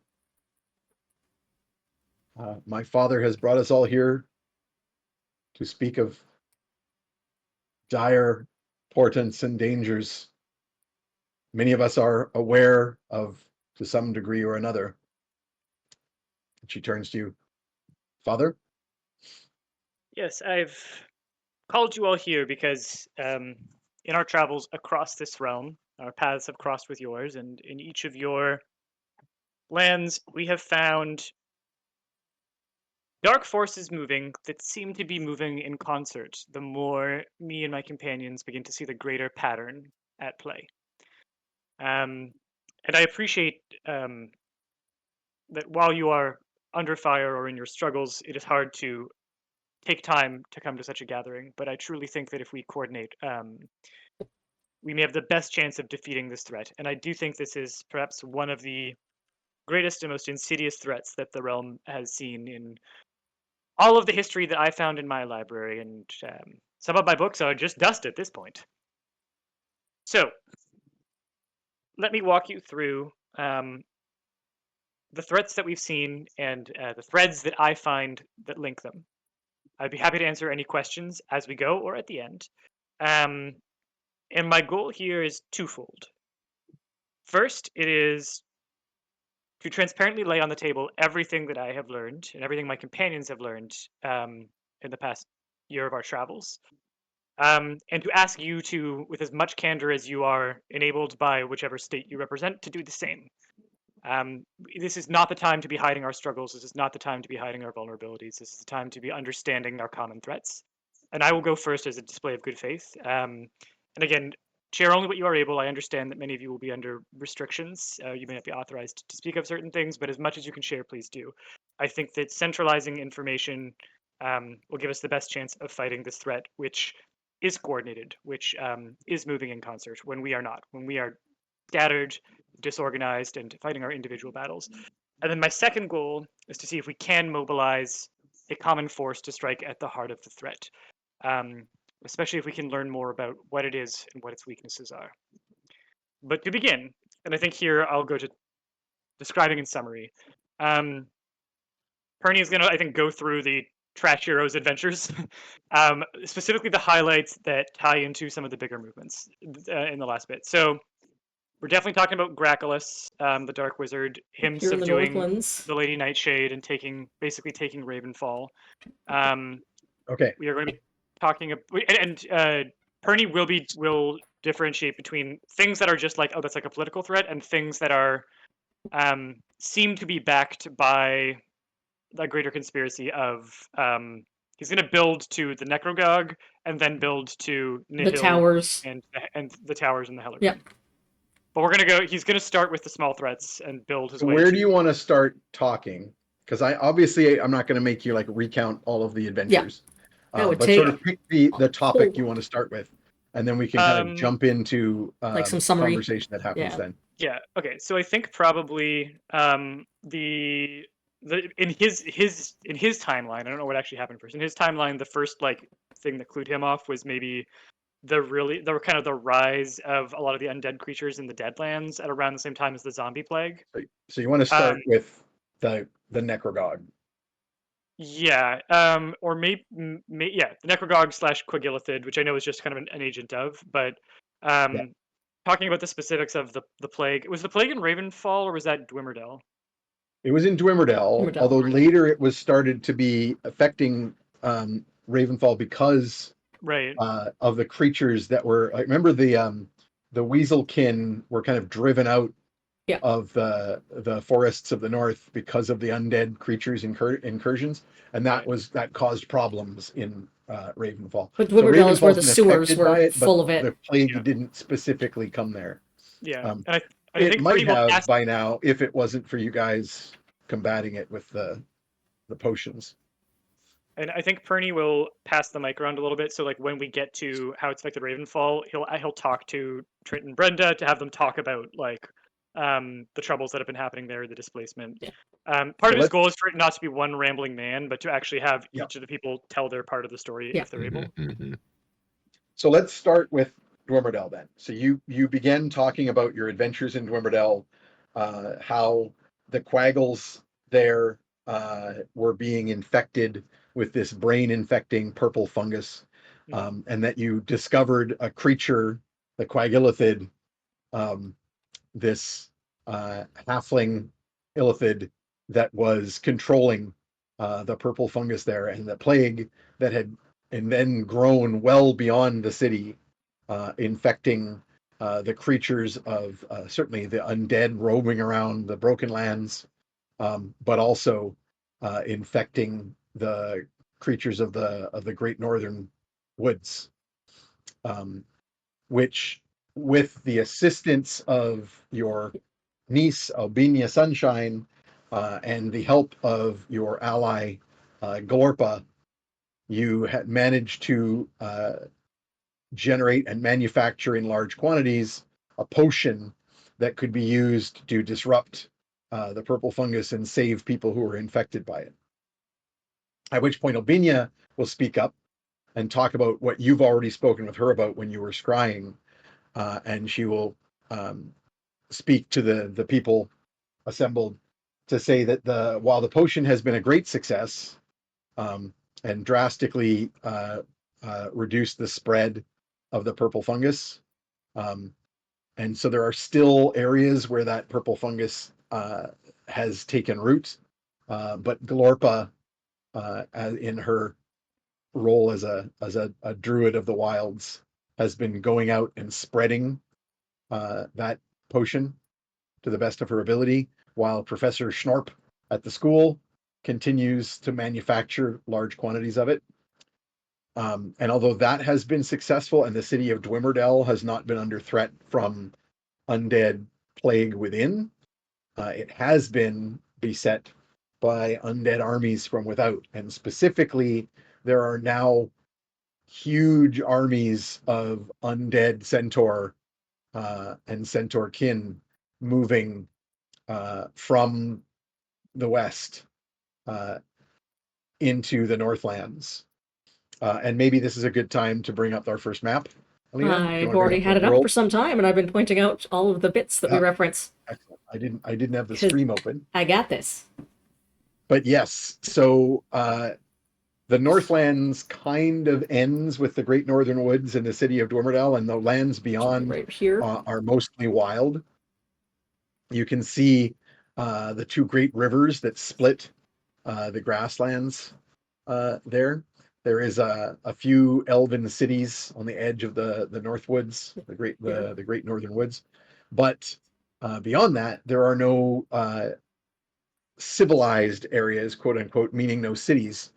My father has brought us all here to speak of dire portents and dangers. Many of us are aware of to some degree or another." And she turns to you, "Father?" Yes, I've called you all here because in our travels across this realm, our paths have crossed with yours, and in each of your lands, we have found dark forces moving that seem to be moving in concert the more me and my companions begin to see the greater pattern at play. And I appreciate that while you are under fire or in your struggles, it is hard to take time to come to such a gathering. But I truly think that if we coordinate, we may have the best chance of defeating this threat. And I do think this is perhaps one of the greatest and most insidious threats that the realm has seen in all of the history that I found in my library. And some of my books are just dust at this point. So let me walk you through the threats that we've seen and the threads that I find that link them. I'd be happy to answer any questions as we go or at the end. And my goal here is twofold. First, it is to transparently lay on the table everything that I have learned and everything my companions have learned in the past year of our travels. And to ask you to, with as much candor as you are enabled by whichever state you represent, to do the same. This is not the time to be hiding our struggles. This is not the time to be hiding our vulnerabilities. This is the time to be understanding our common threats. And I will go first as a display of good faith. And again, share only what you are able. I understand that many of you will be under restrictions. You may not be authorized to speak of certain things, but as much as you can share, please do. I think that centralizing information will give us the best chance of fighting this threat, which is coordinated, which is moving in concert when we are not, when we are scattered, disorganized, and fighting our individual battles. And then my second goal is to see if we can mobilize a common force to strike at the heart of the threat, especially if we can learn more about what it is and what its weaknesses are. But to begin, and I think here I'll go to describing in summary, Perny is going to, I think, go through the Trash Heroes adventures, specifically the highlights that tie into some of the bigger movements in the last bit. So we're definitely talking about Graculus, the Dark Wizard, him Here in the subduing Northlands. the Lady Nightshade and basically taking Ravenfall. Okay. We are going to be talking, and Perny will differentiate between things that are just like, oh, that's like a political threat, and things that are seem to be backed by the greater conspiracy of he's going to build to the Necrogog and then build to Nihil The towers. and the towers and the Hellergrim. Yep. But we're gonna go. He's gonna start with the small threats and build his So way. where do you want to start talking? Because I'm not going to make you like recount all of the adventures. That would But take sort of pick the topic whole- you want to start with, and then we can kind of jump into like some summary. conversation that happens Yeah. then. Yeah. Okay. So I think probably the in his timeline. I don't know what actually happened first. In his timeline, the first like thing that clued him off was maybe the kind of the rise of a lot of the undead creatures in the Deadlands at around the same time as the zombie plague. So you want to start with the Necrogog. Yeah, or yeah, the Necrogog / Quagilithid, which I know is just kind of an agent of, but talking about the specifics of the plague. Was the plague in Ravenfall or was that Dwimmerdell? It was in Dwimmerdell, although later it was started to be affecting Ravenfall because Right. Of the creatures that were. I remember the Weaselkin were kind of driven out of the forests of the north because of the undead creatures incursions, and that caused problems in Ravenfall. But Dwimmerdell is where the sewers affected were by full but of it. The plague didn't specifically come there. Yeah, and I It think might have by now if it wasn't for you guys combating it with the potions. And I think Perny will pass the mic around a little bit. So like when we get to how it's affected Ravenfall, he'll talk to Trent and Brenda to have them talk about like the troubles that have been happening there, the displacement. Yeah. Part of his goal is for it not to be one rambling man, but to actually have each of the people tell their part of the story if they're able. So let's start with Dwimmerdell then. So you began talking about your adventures in Dwimmerdell, how the Quaggles there were being infected with this brain-infecting purple fungus, and that you discovered a creature, the Quagilithid, this halfling illithid that was controlling the purple fungus there, and the plague that had and then grown well beyond the city, infecting the creatures of certainly the undead roaming around the Broken Lands, but also infecting the creatures of the Great Northern Woods, which, with the assistance of your niece Albania Sunshine and the help of your ally Glorpa, you had managed to generate and manufacture in large quantities a potion that could be used to disrupt the purple fungus and save people who are infected by it. At which point Albania will speak up and talk about what you've already spoken with her about when you were scrying, and she will speak to the people assembled to say that while the potion has been a great success and drastically reduced the spread of the purple fungus, and so there are still areas where that purple fungus has taken root, but Glorpa, in her role as a druid of the wilds, has been going out and spreading that potion to the best of her ability, while Professor Schnorp at the school continues to manufacture large quantities of it. And although that has been successful and the city of Dwimmerdell has not been under threat from undead plague within, it has been beset by undead armies from without. And specifically, there are now huge armies of undead centaur and centaur kin moving from the west into the Northlands. And maybe this is a good time to bring up our first map. Alina, do you I've want to bring already up had the it up world? for some time, and I've been pointing out all of the bits that we Yeah. reference. Excellent. I didn't have the stream open. I got this. But yes, so the Northlands kind of ends with the Great Northern Woods and the city of Dwimmerdell, and the lands beyond Right here. are mostly wild. You can see the two great rivers that split the grasslands there. There is a few elven cities on the edge of the Northwoods, the Great Northern Woods, but beyond that, there are no civilized areas, quote unquote, meaning no cities,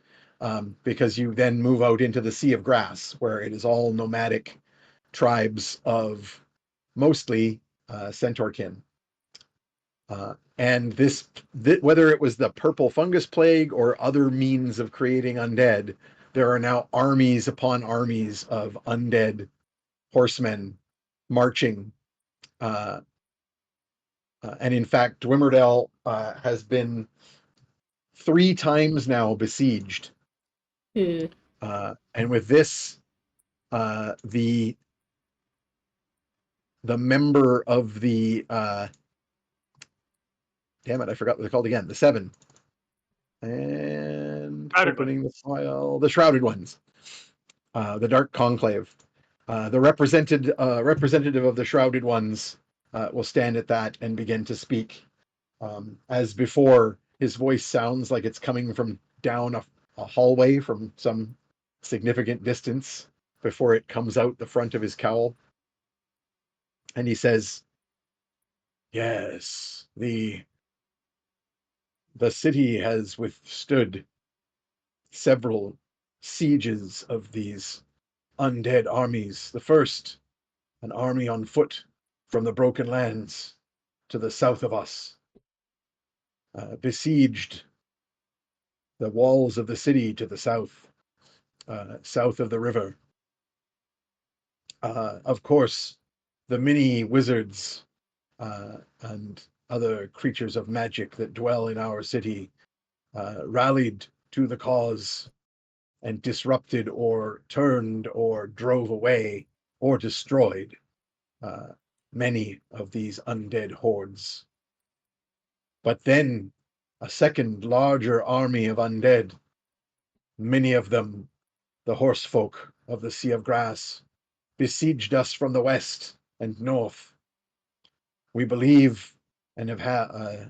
because you then move out into the Sea of Grass, where it is all nomadic tribes of mostly centaurkin. And whether it was the purple fungus plague or other means of creating undead, there are now armies upon armies of undead horsemen marching. And in fact, Dwimmerdell has been 3 times now besieged. And with this, the member of the damn it, I forgot what they're called again. The 7. And opening the file, the Shrouded Ones, the Dark Conclave. The representative of the Shrouded Ones will stand at that and begin to speak. As before, his voice sounds like it's coming from down a hallway from some significant distance before it comes out the front of his cowl. And he says, yes, the city has withstood several sieges of these undead armies. The first, an army on foot from the Broken Lands to the south of us, besieged the walls of the city to the south, south of the river. Of course, the many wizards and other creatures of magic that dwell in our city rallied to the cause and disrupted or turned or drove away or destroyed many of these undead hordes. But then a second larger army of undead, many of them the horse folk of the Sea of Grass, besieged us from the west and north. We believe and have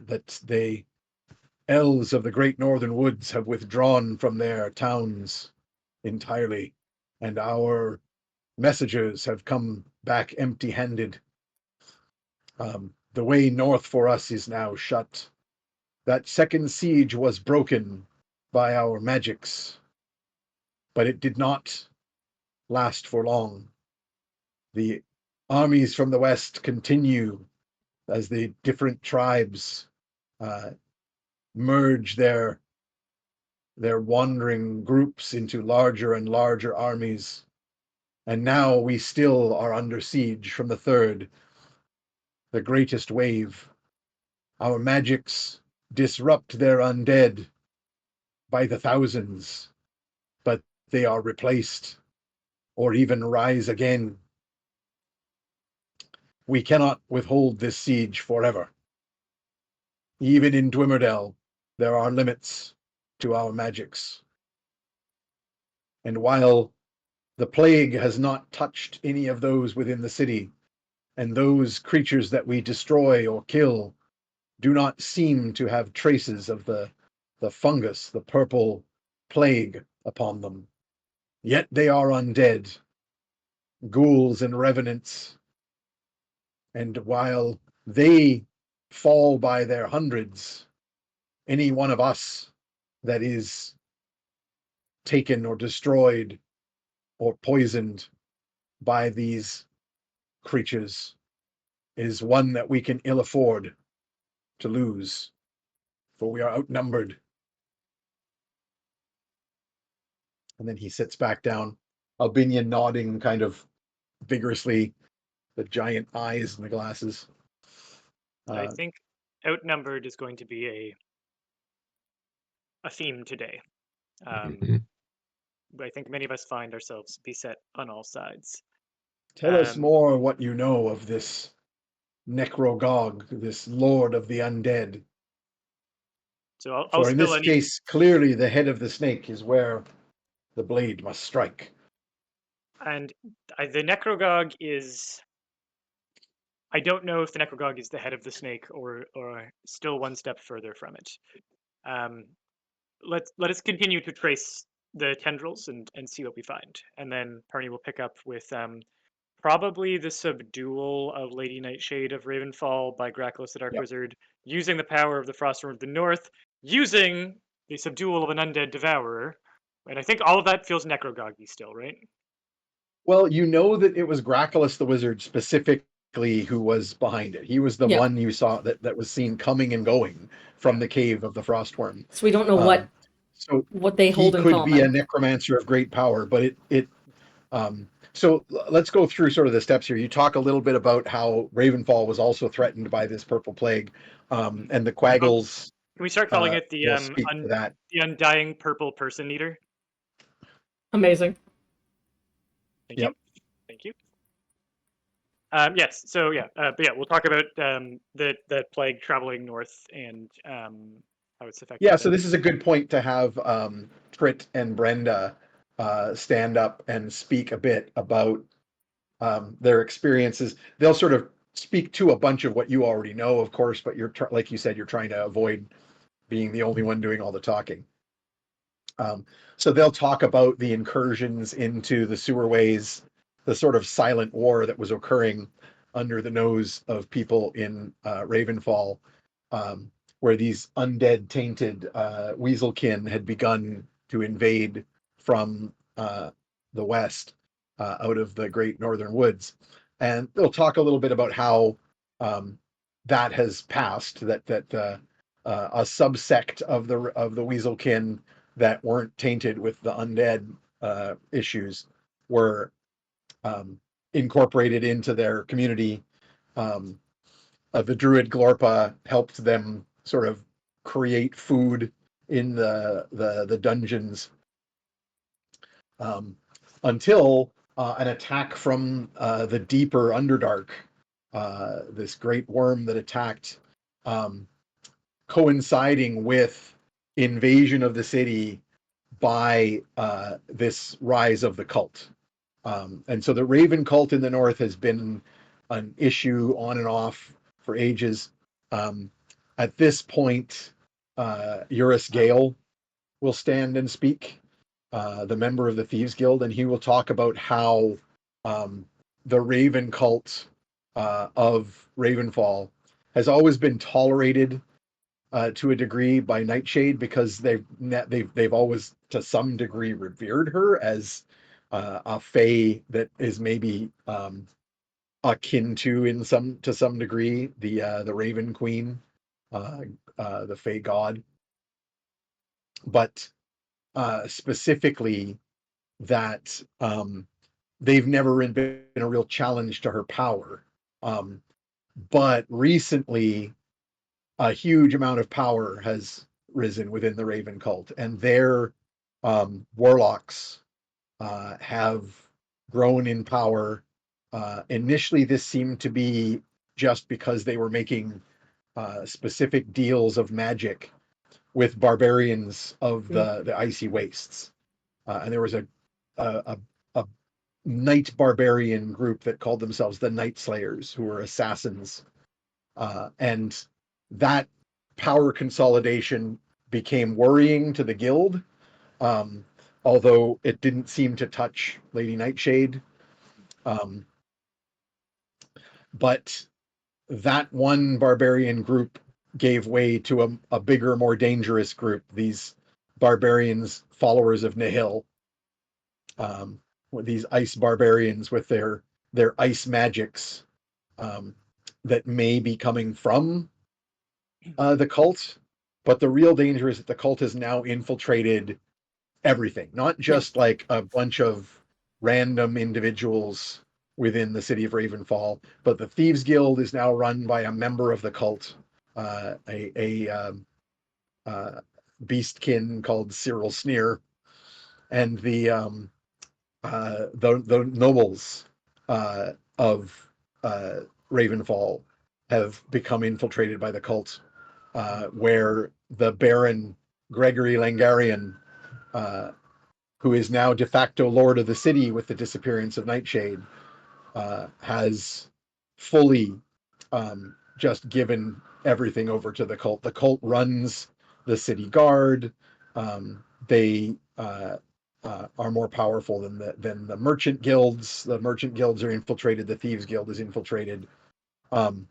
that the elves of the Great Northern Woods have withdrawn from their towns entirely, and our messengers have come back empty-handed. The way north for us is now shut. That second siege was broken, by our magics, but it did not last for long. The armies from the west continue as the different tribes uh, merge their wandering groups into larger and larger armies. And now we still are under siege from the third, the greatest wave. Our magics disrupt their undead by the thousands, but they are replaced or even rise again. We cannot withhold this siege forever. Even in Dwimmerdell, there are limits to our magics. And while the plague has not touched any of those within the city, and those creatures that we destroy or kill do not seem to have traces of the fungus, the purple plague upon them, yet they are undead, ghouls and revenants, and while they fall by their hundreds, any one of us that is taken or destroyed or poisoned by these creatures is one that we can ill afford to lose, for we are outnumbered. And then he sits back down, Albinian nodding kind of vigorously, the giant eyes and the glasses. I think outnumbered is going to be a theme today. Mhm. I think many of us find ourselves beset on all sides. Tell us more what you know of this Necrogog, this lord of the undead. So I'll For in spill this any. case, clearly the head of the snake is where the blade must strike. And the Necrogog is. I don't know if the Necrogog is the head of the snake or still one step further from it. Um, let us continue to trace the tendrils and see what we find, and then Perny will pick up with probably the subdual of Lady Nightshade of Ravenfall by Gracklus the Dark Yep. Wizard, using the power of the Frostworm of the North, using the subdual of an undead devourer, and I think all of that feels necrogoggy still, right? Well, you know that it was Gracchus the wizard specifically who was behind it. He was the Yeah. one you saw that was seen coming and going from the cave of the Frostworm. So we don't know So what they he hold in could be a common. necromancer of great power, but so let's go through sort of the steps here. You talk a little bit about how Ravenfall was also threatened by this purple plague, and the Quaggles Can we start calling it will speak to that. the undying purple person eater? Amazing. Thank Yep. you. Thank you. Yes. So yeah, but yeah, we'll talk about the plague traveling north and how it's affecting. Yeah, so this is a good point to have Trit and Brenda stand up and speak a bit about their experiences. They'll sort of speak to a bunch of what you already know, of course, but like you said, you're trying to avoid being the only one doing all the talking. So they'll talk about the incursions into the sewerways, the sort of silent war that was occurring under the nose of people in Ravenfall, where these undead, tainted weaselkin had begun to invade from the west out of the great northern woods. And they'll talk a little bit about how that has passed, that a subsect of the weaselkin that weren't tainted with the undead issues were incorporated into their community. The druid Glorpa helped them sort of create food in the dungeons until an attack from the deeper Underdark, this great worm that attacked, coinciding with invasion of the city by this rise of the cult. And so the Raven cult in the north has been an issue on and off for ages. At this point, Eurus Gale will stand and speak, the member of the Thieves Guild, and he will talk about how the Raven cult of Ravenfall has always been tolerated to a degree by Nightshade because they've always to some degree revered her as a fae that is maybe akin to some degree the Raven Queen, the fae god, but specifically that they've never been a real challenge to her power. But recently, a huge amount of power has risen within the Raven cult, and their warlocks have grown in power. Initially, this seemed to be just because they were making specific deals of magic with barbarians of the icy wastes, and there was a, a knight barbarian group that called themselves the Night Slayers, who were assassins, and that power consolidation became worrying to the guild, um, although it didn't seem to touch Lady Nightshade. Um, but that one barbarian group gave way to a bigger, more dangerous group. These barbarians, followers of Nihil, these ice barbarians with their ice magics, that may be coming from the cult. But the real danger is that the cult has now infiltrated everything, not just like a bunch of random individuals within the city of Ravenfall, but the Thieves Guild is now run by a member of the cult, a beastkin called Cyril Sneer, and the nobles of Ravenfall have become infiltrated by the cult, where the Baron Gregory Langarian, who is now de facto lord of the city with the disappearance of Nightshade, has fully just given everything over to the cult. The cult runs the city guard. They are more powerful than the merchant guilds. The merchant guilds are infiltrated. The thieves guild is infiltrated. And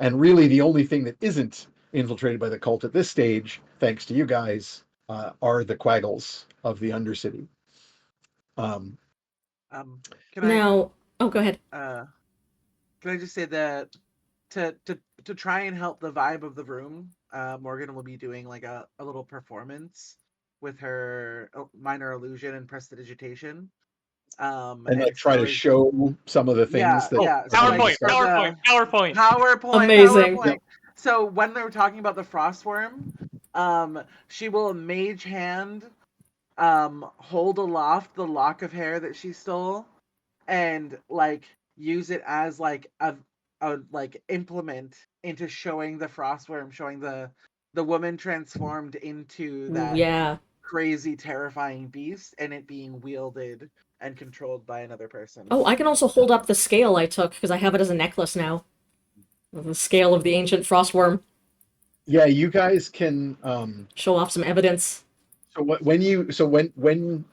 really, the only thing that isn't infiltrated by the cult at this stage, thanks to you guys, are the quaggles of the Undercity. Can Now, oh, go ahead. Can I just say that to try and help the vibe of the room, Morgan will be doing like a little performance with her minor illusion and prestidigitation. And like try to show some of the things that yeah. So PowerPoint. Amazing. PowerPoint. Yep. So when they were talking about the frostworm, she will mage hand hold aloft the lock of hair that she stole and like use it as like a like implement into showing the frostworm, showing the woman transformed into that crazy terrifying beast, and it being wielded and controlled by another person. Oh, I can also hold up the scale I took because I have it as a necklace now. The scale of the ancient frostworm. Yeah, you guys can show off some evidence. So when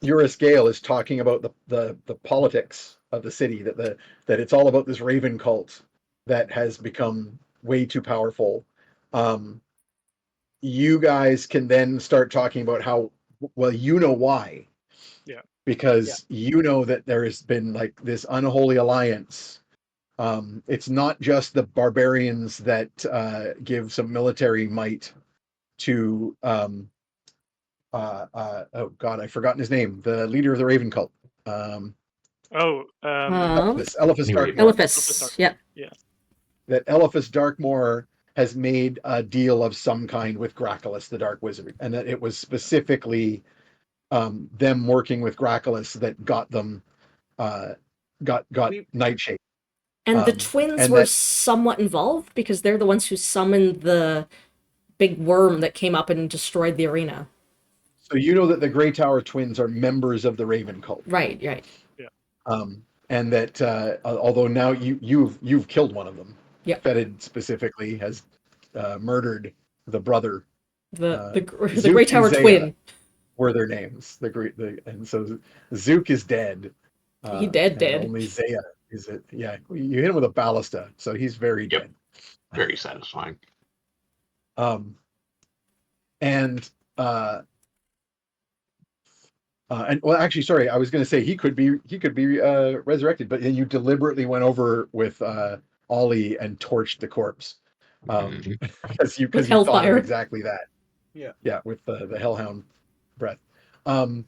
Eurus Gale is talking about the politics of the city, that it's all about this Raven cult that has become way too powerful, you guys can then start talking about how, well, you know why. Yeah. Because you know that there has been like this unholy alliance. It's not just the barbarians that give some military might to oh god, I've forgotten his name, the leader of the Raven cult. Eliphas Darkmoor. Eliphas, yep. Yeah. That Eliphas Darkmoor has made a deal of some kind with Graculus, the Dark Wizard, and that it was specifically them working with Graculus that got them got Nightshade. And the twins were somewhat involved because they're the ones who summoned the big worm that came up and destroyed the arena. So you know that the Grey Tower twins are members of the Raven cult. Right. Yeah. And that although now you've killed one of them. Yeah. Fetid specifically has murdered the brother. The Grey Tower twin were their names. And so Zook is dead. He dead. Only Zaya is it. Yeah, you hit him with a ballista, so he's very dead. Very satisfying. Um, and well, actually, sorry, I was going to say he could be resurrected, but then you deliberately went over with Ollie and torched the corpse, Mhm. because With you thought of hellfire. exactly that. Yeah. Yeah, with the hellhound breath. Um,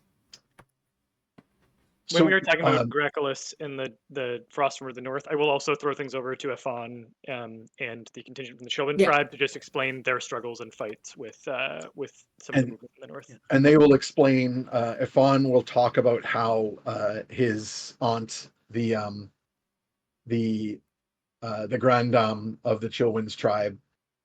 When we so were talking about Graculus and the Frostworm of the North, I will also throw things over to Afon and the contingent from the Chauvin Yeah. tribe to just explain their struggles and fights with some of the and movement in the north. and they will explain. Ifan will talk about how his aunt, the the grand dame of the Chilwins tribe,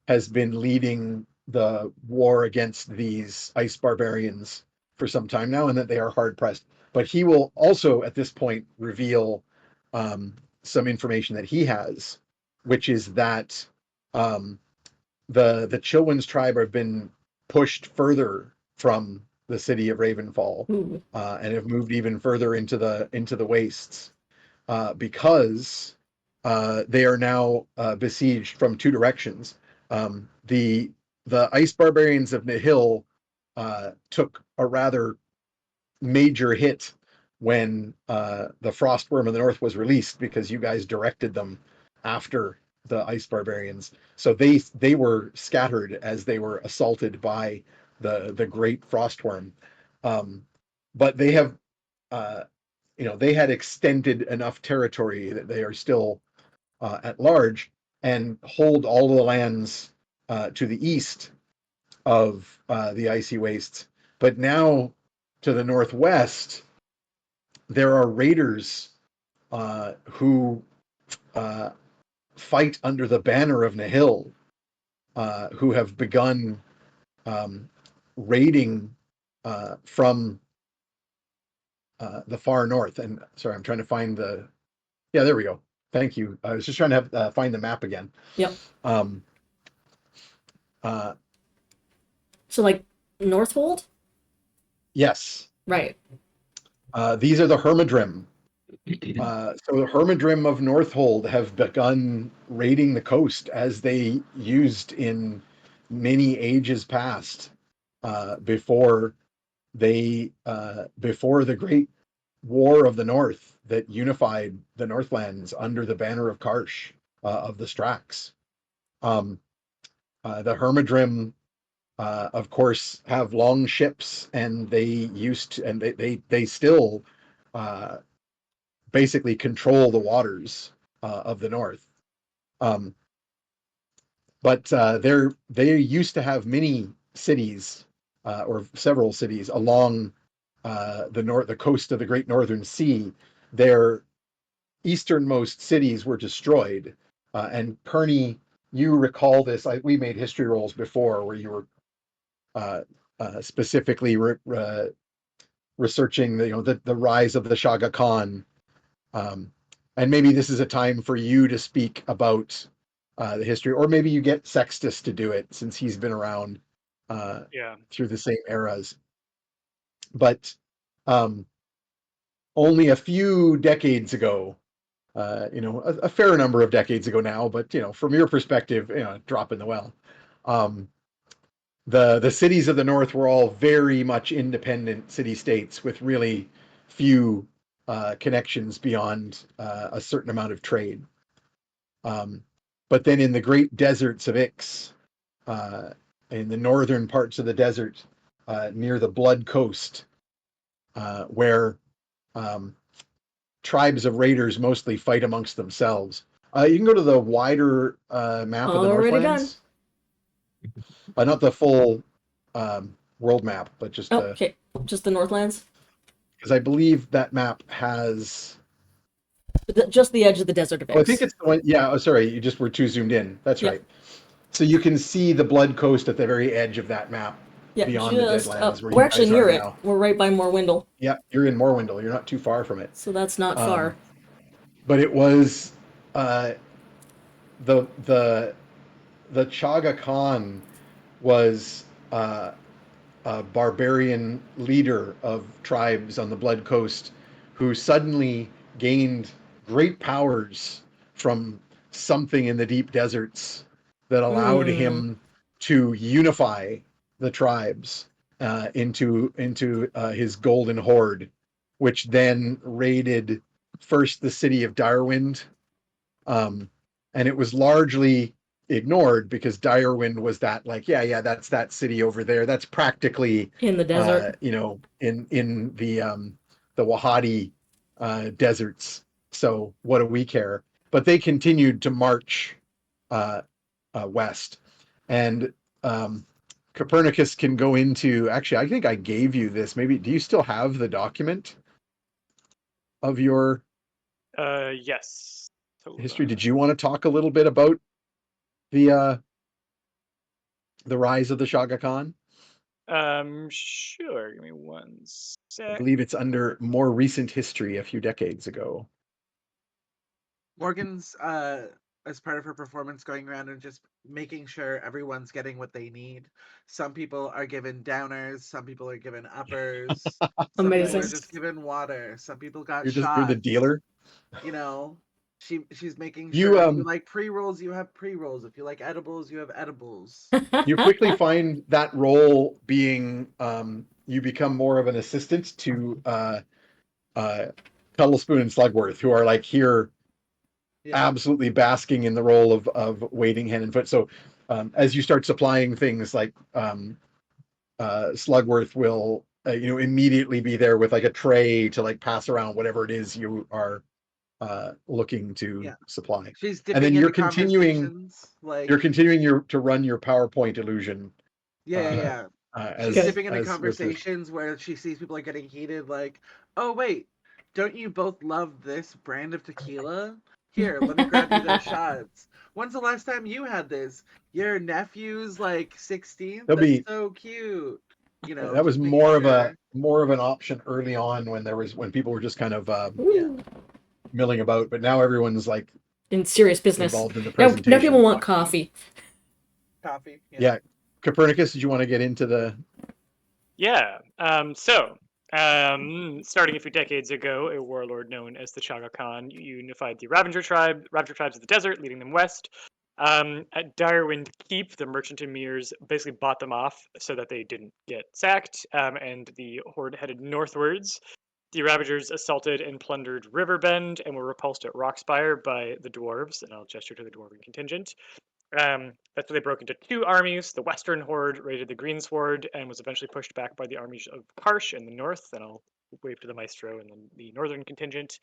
has been leading the war against these ice barbarians for some time now, and that they are hard pressed. But he will also, at this point, reveal some information that he has, which is that um, the Chilwins tribe have been pushed further from the city of Ravenfall, Ooh. and have moved even further into the wastes, because they are now besieged from two directions. The ice barbarians of Nihil took a rather major hit when the Frostworm of the North was released, because you guys directed them after the ice barbarians. So they were scattered as they were assaulted by the great Frostworm. But they have they had extended enough territory that they are still at large, and hold all of the lands to the east of the icy wastes. But now to the northwest, there are raiders who uh, fight under the banner of Nihil, who have begun um, raiding from the far north. And sorry, I'm trying to find the. Yeah, there we go. Thank you. I was just trying to find the map again. Yep. Um, uh, So like Northhold? yes, Right. these are the Hermodrim. So the Hermodrim of Northhold have begun raiding the coast, as they used in many ages past, before before the Great War of the North that unified the Northlands under the banner of Karsh, of the Strax. Um, the Hermodrim, of course, have long ships, and they still uh, basically control the waters of the North. Um, but they used to have many cities, or several cities along the coast of the Great Northern Sea. Their easternmost cities were destroyed, and Perny, you recall this? We made history rolls before where you were uh, specifically researching the rise of the Shaga Khan. Um, and maybe this is a time for you to speak about the history, or maybe you get Sextus to do it, since he's been around Yeah. through the same eras. But um, only a few decades ago, a fair number of decades ago now, but from your perspective, drop in the well. Um, the cities of the North were all very much independent city states with really few connections beyond a certain amount of trade. Um, but then in the great deserts of Ix, uh, in the northern parts of the desert, near the Blood Coast, where um, tribes of raiders mostly fight amongst themselves. You can go to the wider map of the Already done. Northlands, not the full world map, but just Oh, okay. Just the Northlands? because I believe that map has. Just the edge of the desert of Oh, I think Ix. it's the one. Yeah. Oh, sorry, you just were too zoomed in. That's Yep. right. So you can see the Blood Coast at the very edge of that map, Yeah, beyond the just Deadlands, where we're you actually guys are near it. now. We're right by Morwindle, Yeah, you're in Morwindle. You're not too far from it. so that's not Um, far. but it was uh, the the the Chaga Khan was a barbarian leader of tribes on the Blood Coast, who suddenly gained great powers from something in the deep deserts that allowed Hmm. him to unify the tribes into his golden horde, which then raided first the city of Direwind, and it was largely ignored because Direwind was that like that's that city over there. That's practically In the desert. in the Wahadi deserts. So what do we care? But they continued to march west, and Copernicus can go into. Actually, I think I gave you this. Maybe do you still have the document of your Yes. Hold history? on. Did you want to talk a little bit about the rise of the Shaka Khan? Sure. Give me one I sec. believe it's under more recent history a few decades ago. Morgan's as part of her performance going around and just making sure everyone's getting what they need. Some people are given downers, some people are given uppers, some people Amazing. are just given water, some people got You're the shots. dealer. You know, she's making You sure if you like pre-rolls, you have pre-rolls. If you like edibles, you have edibles. you quickly find that role being you become more of an assistant to Tuttlespoon and Slugworth, who are like here Yeah. absolutely basking in the role of waiting hand and foot. So as you start supplying things like Slugworth will immediately be there with like a tray to like pass around whatever it is you are looking to Yeah. supply. She's And then dipping into conversations like you're continuing to run your PowerPoint illusion yeah. She's Okay. dipping into as with this. conversations where she sees people are getting heated, like, oh wait, don't you both love this brand of tequila? Here, let me grab you those shots. When's the last time you had this? Your nephew's like 16th? There'll That's be so cute. that was Just making sure. more of an option early on when people were just kind of Yeah. milling about, but now everyone's like In serious business. involved in the Now people presentation. want coffee. Coffee. Yeah. Copernicus, did you want to get into the Yeah. Starting a few decades ago, a warlord known as the Chaka Khan unified the Ravager tribes of the desert, leading them west. At Direwind Keep, the merchant emirs basically bought them off so that they didn't get sacked, and the horde headed northwards. The Ravagers assaulted and plundered Riverbend and were repulsed at Rockspire by the dwarves, and I'll gesture to the dwarven contingent. That's where they broke into two armies. The Western Horde raided the Greensward and was eventually pushed back by the armies of Karsh in the north. Then I'll wave to the Maestro and then the northern contingent.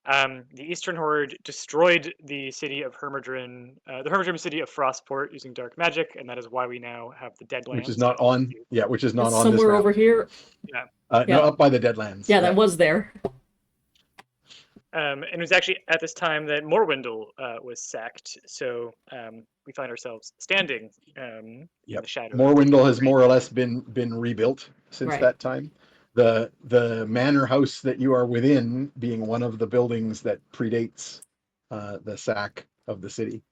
The Eastern Horde destroyed the city of Hermodrin, the Hermodrin city of Frostport using dark magic, and that is why we now have the Deadlands. which is not on which is not It's on this somewhere map. over here. Yeah. Yeah. No, up by the Deadlands. Yeah, that was there. And it was actually at this time that Morwindle was sacked, so we find ourselves standing in the shadow. Morwindle has more or less been rebuilt since Right. that time. The manor house that you are within being one of the buildings that predates the sack of the city.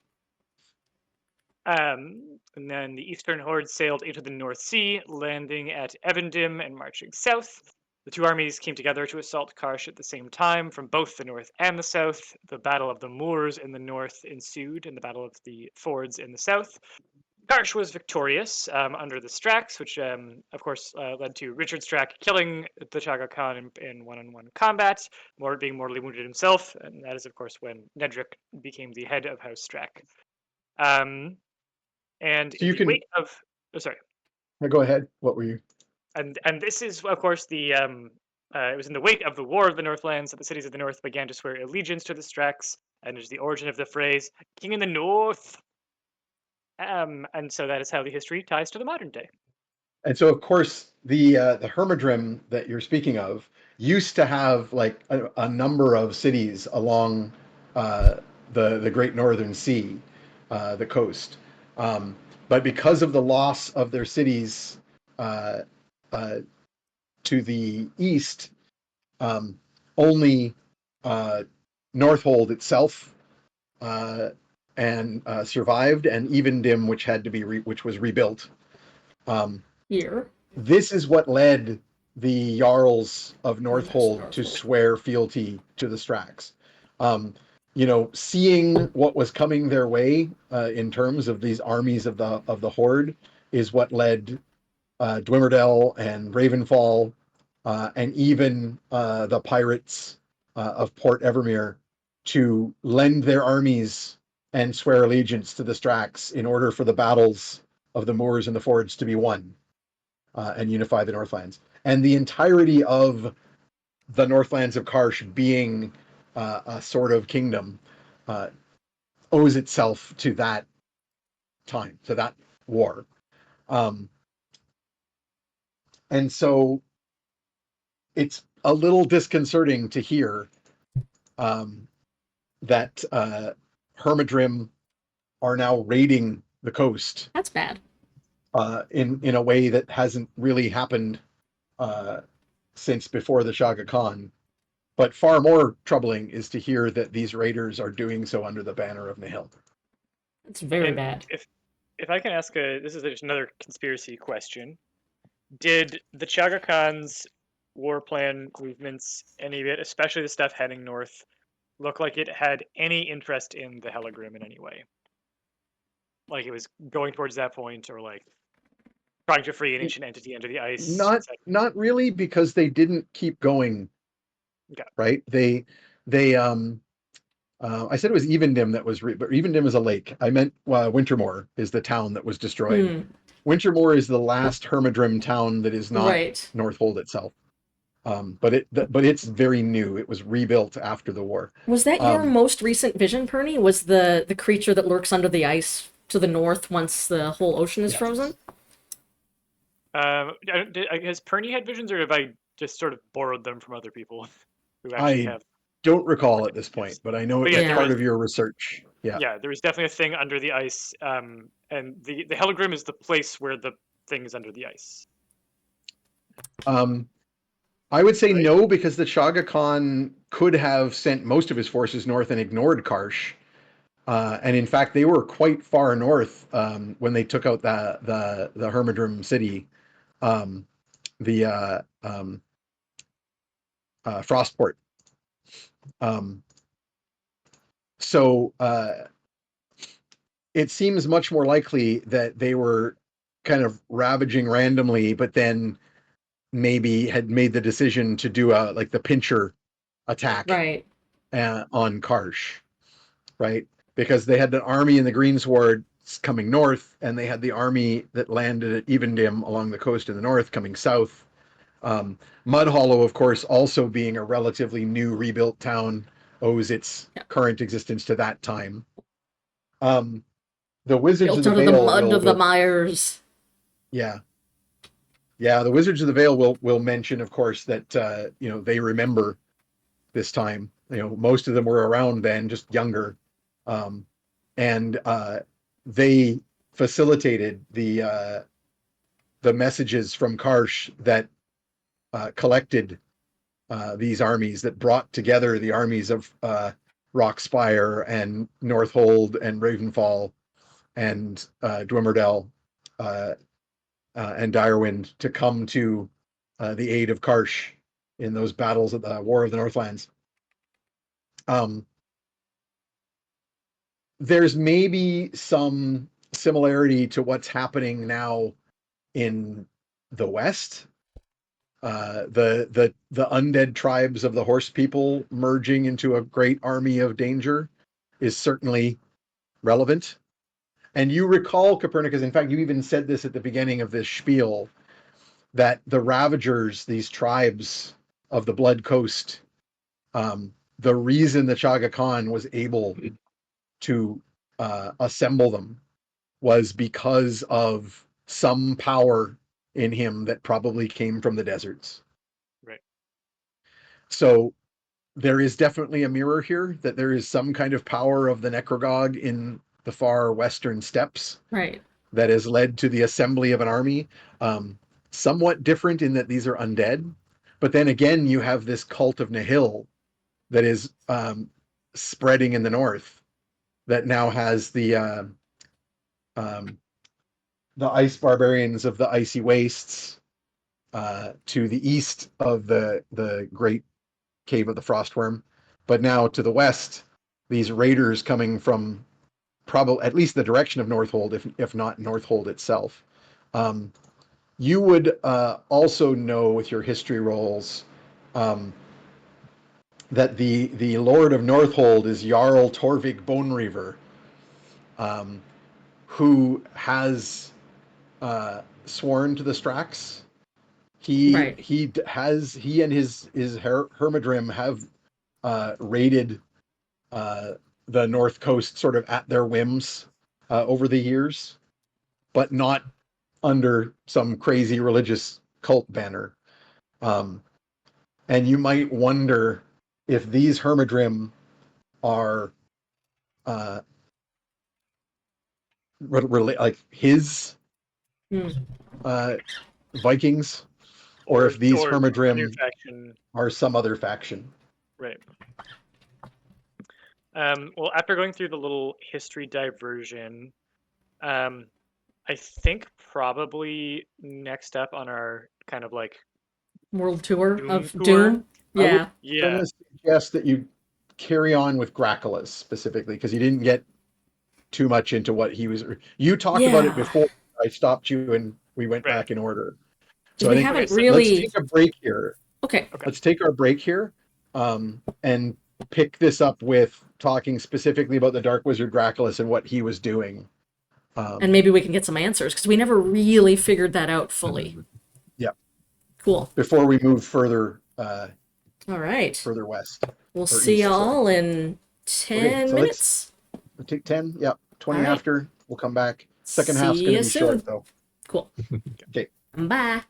And then the Eastern Horde sailed into the North Sea, landing at Evendim and marching south. The two armies came together to assault Karsh at the same time from both the north and the south. The Battle of the Moors in the north ensued, and the Battle of the Fords in the south. Karsh was victorious under the Strax, which of course led to Richard Strack killing the Chaka Khan in one-on-one combat, being mortally wounded himself, and that is of course when Nedrick became the head of House Strack. And So in you the can wake of, sorry, go ahead. What were you? and this is of course the it was in the wake of the War of the Northlands that the cities of the North began to swear allegiance to the Strax, and is the origin of the phrase "King in the North." And so that is how the history ties to the modern day. And so, of course, the Hermodrim that you're speaking of used to have like a number of cities along the Great Northern Sea, the coast. But because of the loss of their cities uh, to the east, only Northhold itself and survived, and Evendim, which had to be which was rebuilt. Here. This is what led the Jarls of Northhold to swear fealty to the Strax. seeing what was coming their way in terms of these armies of the Horde is what led Dwimmerdell and Ravenfall and even the pirates of Port Evermere to lend their armies and swear allegiance to the Strax in order for the battles of the Moors and the Fords to be won and unify the Northlands. And the entirety of the Northlands of Karsh being a sort of kingdom owes itself to that time, to that war. And so it's a little disconcerting to hear that Hermodrim are now raiding the coast That's bad. in a way that hasn't really happened since before the Shaka Khan. But far more troubling is to hear that these raiders are doing so under the banner of Nihil. It's very And bad. if I can ask this is just another conspiracy question. Did the Chaka Khan's war plan movements, any of it, especially the stuff heading north, look like it had any interest in the Helligrim in any way? Like it was going towards that point, or like trying to free an ancient entity under the ice? Not really, because they didn't keep going. Okay. Right? They I said it was Evendim that was, but Evendim is a lake. I meant Wintermoor is the town that was destroyed. Wintermoor is the last Hermodrim town that is not Right. Northhold itself. But it's very new. It was rebuilt after the war. Was that your most recent vision, Perny? Was the creature that lurks under the ice to the north once the whole ocean is frozen? I guess Perny had visions, or have I just sort of borrowed them from other people who actually have? Don't recall at this point, but I know it was part of your research. Yeah, there was definitely a thing under the ice, and the Helligrim is the place where the thing is under the ice. I would say no, because the Shaka Khan could have sent most of his forces north and ignored Karsh. And in fact, they were quite far north when they took out the Hermodrim city, Frostport. So it seems much more likely that they were kind of ravaging randomly, but then maybe had made the decision to do like the pincher attack on Karsh, right? Because they had the army in the Greensward coming north, and they had the army that landed at Evendim along the coast in the north coming south. Mud Hollow, of course, also being a relatively new rebuilt town, owes its current existence to that time. The Wizards Built of the out Vale of the mud of the mires. Yeah. The Wizards of the Vale will mention, of course, that they remember this time. Most of them were around then, just younger, and they facilitated the messages from Karsh that collected these armies, that brought together the armies of Rockspire and Northhold and Ravenfall and Dwimmerdell and Direwind to come to the aid of Karsh in those battles of the War of the Northlands. There's maybe some similarity to what's happening now in the West. The undead tribes of the Horse People merging into a great army of danger is certainly relevant. And you recall, Copernicus, in fact, you even said this at the beginning of this spiel, that the Ravagers, these tribes of the Blood Coast, the reason the Chaka Khan was able to assemble them was because of some power in him that probably came from the deserts. Right. So there is definitely a mirror here, that there is some kind of power of the Necrogog in the far western steppes. Right. That has led to the assembly of an army. Somewhat different in that these are undead. But then again, you have this cult of Nihil that is spreading in the north, that now has the ice barbarians of the icy wastes to the east of the great cave of the Frostworm, but now to the west these raiders coming from probably at least the direction of Northold, if not Northold itself. You would also know with your history rolls that the Lord of Northold is Jarl Torvig Bonereaver, who has sworn to the Strax. He Right. he and his Hermodrim have raided the North Coast sort of at their whims over the years, but not under some crazy religious cult banner. And you might wonder if these Hermodrim are like his Hmm. Vikings, or if these or a new Hermodrim faction. are some other faction. Right. Well, after going through the little history diversion, I think probably next up on our kind of like World tour Doom of tour. Doom. I was Yeah. Yeah, going to suggest that you carry on with Graculus specifically, because you didn't get too much into what he was. You talked about it Yeah. before. I stopped you and we went Right. back in order. Because So I we think haven't so let's really. take a break here. Okay. Okay. Let's take our break here, and pick this up with talking specifically about the Dark Wizard Graculus and what he was doing. And maybe we can get some answers because we never really figured that out fully. Yeah. Cool. Before we move further All right. further west. We'll or see east, sorry. y'all in 10 so minutes. We'll take 10. Yeah. 20 All right. after. We'll come back. Second half's See going you to be soon. short though. Cool. Okay. Bye.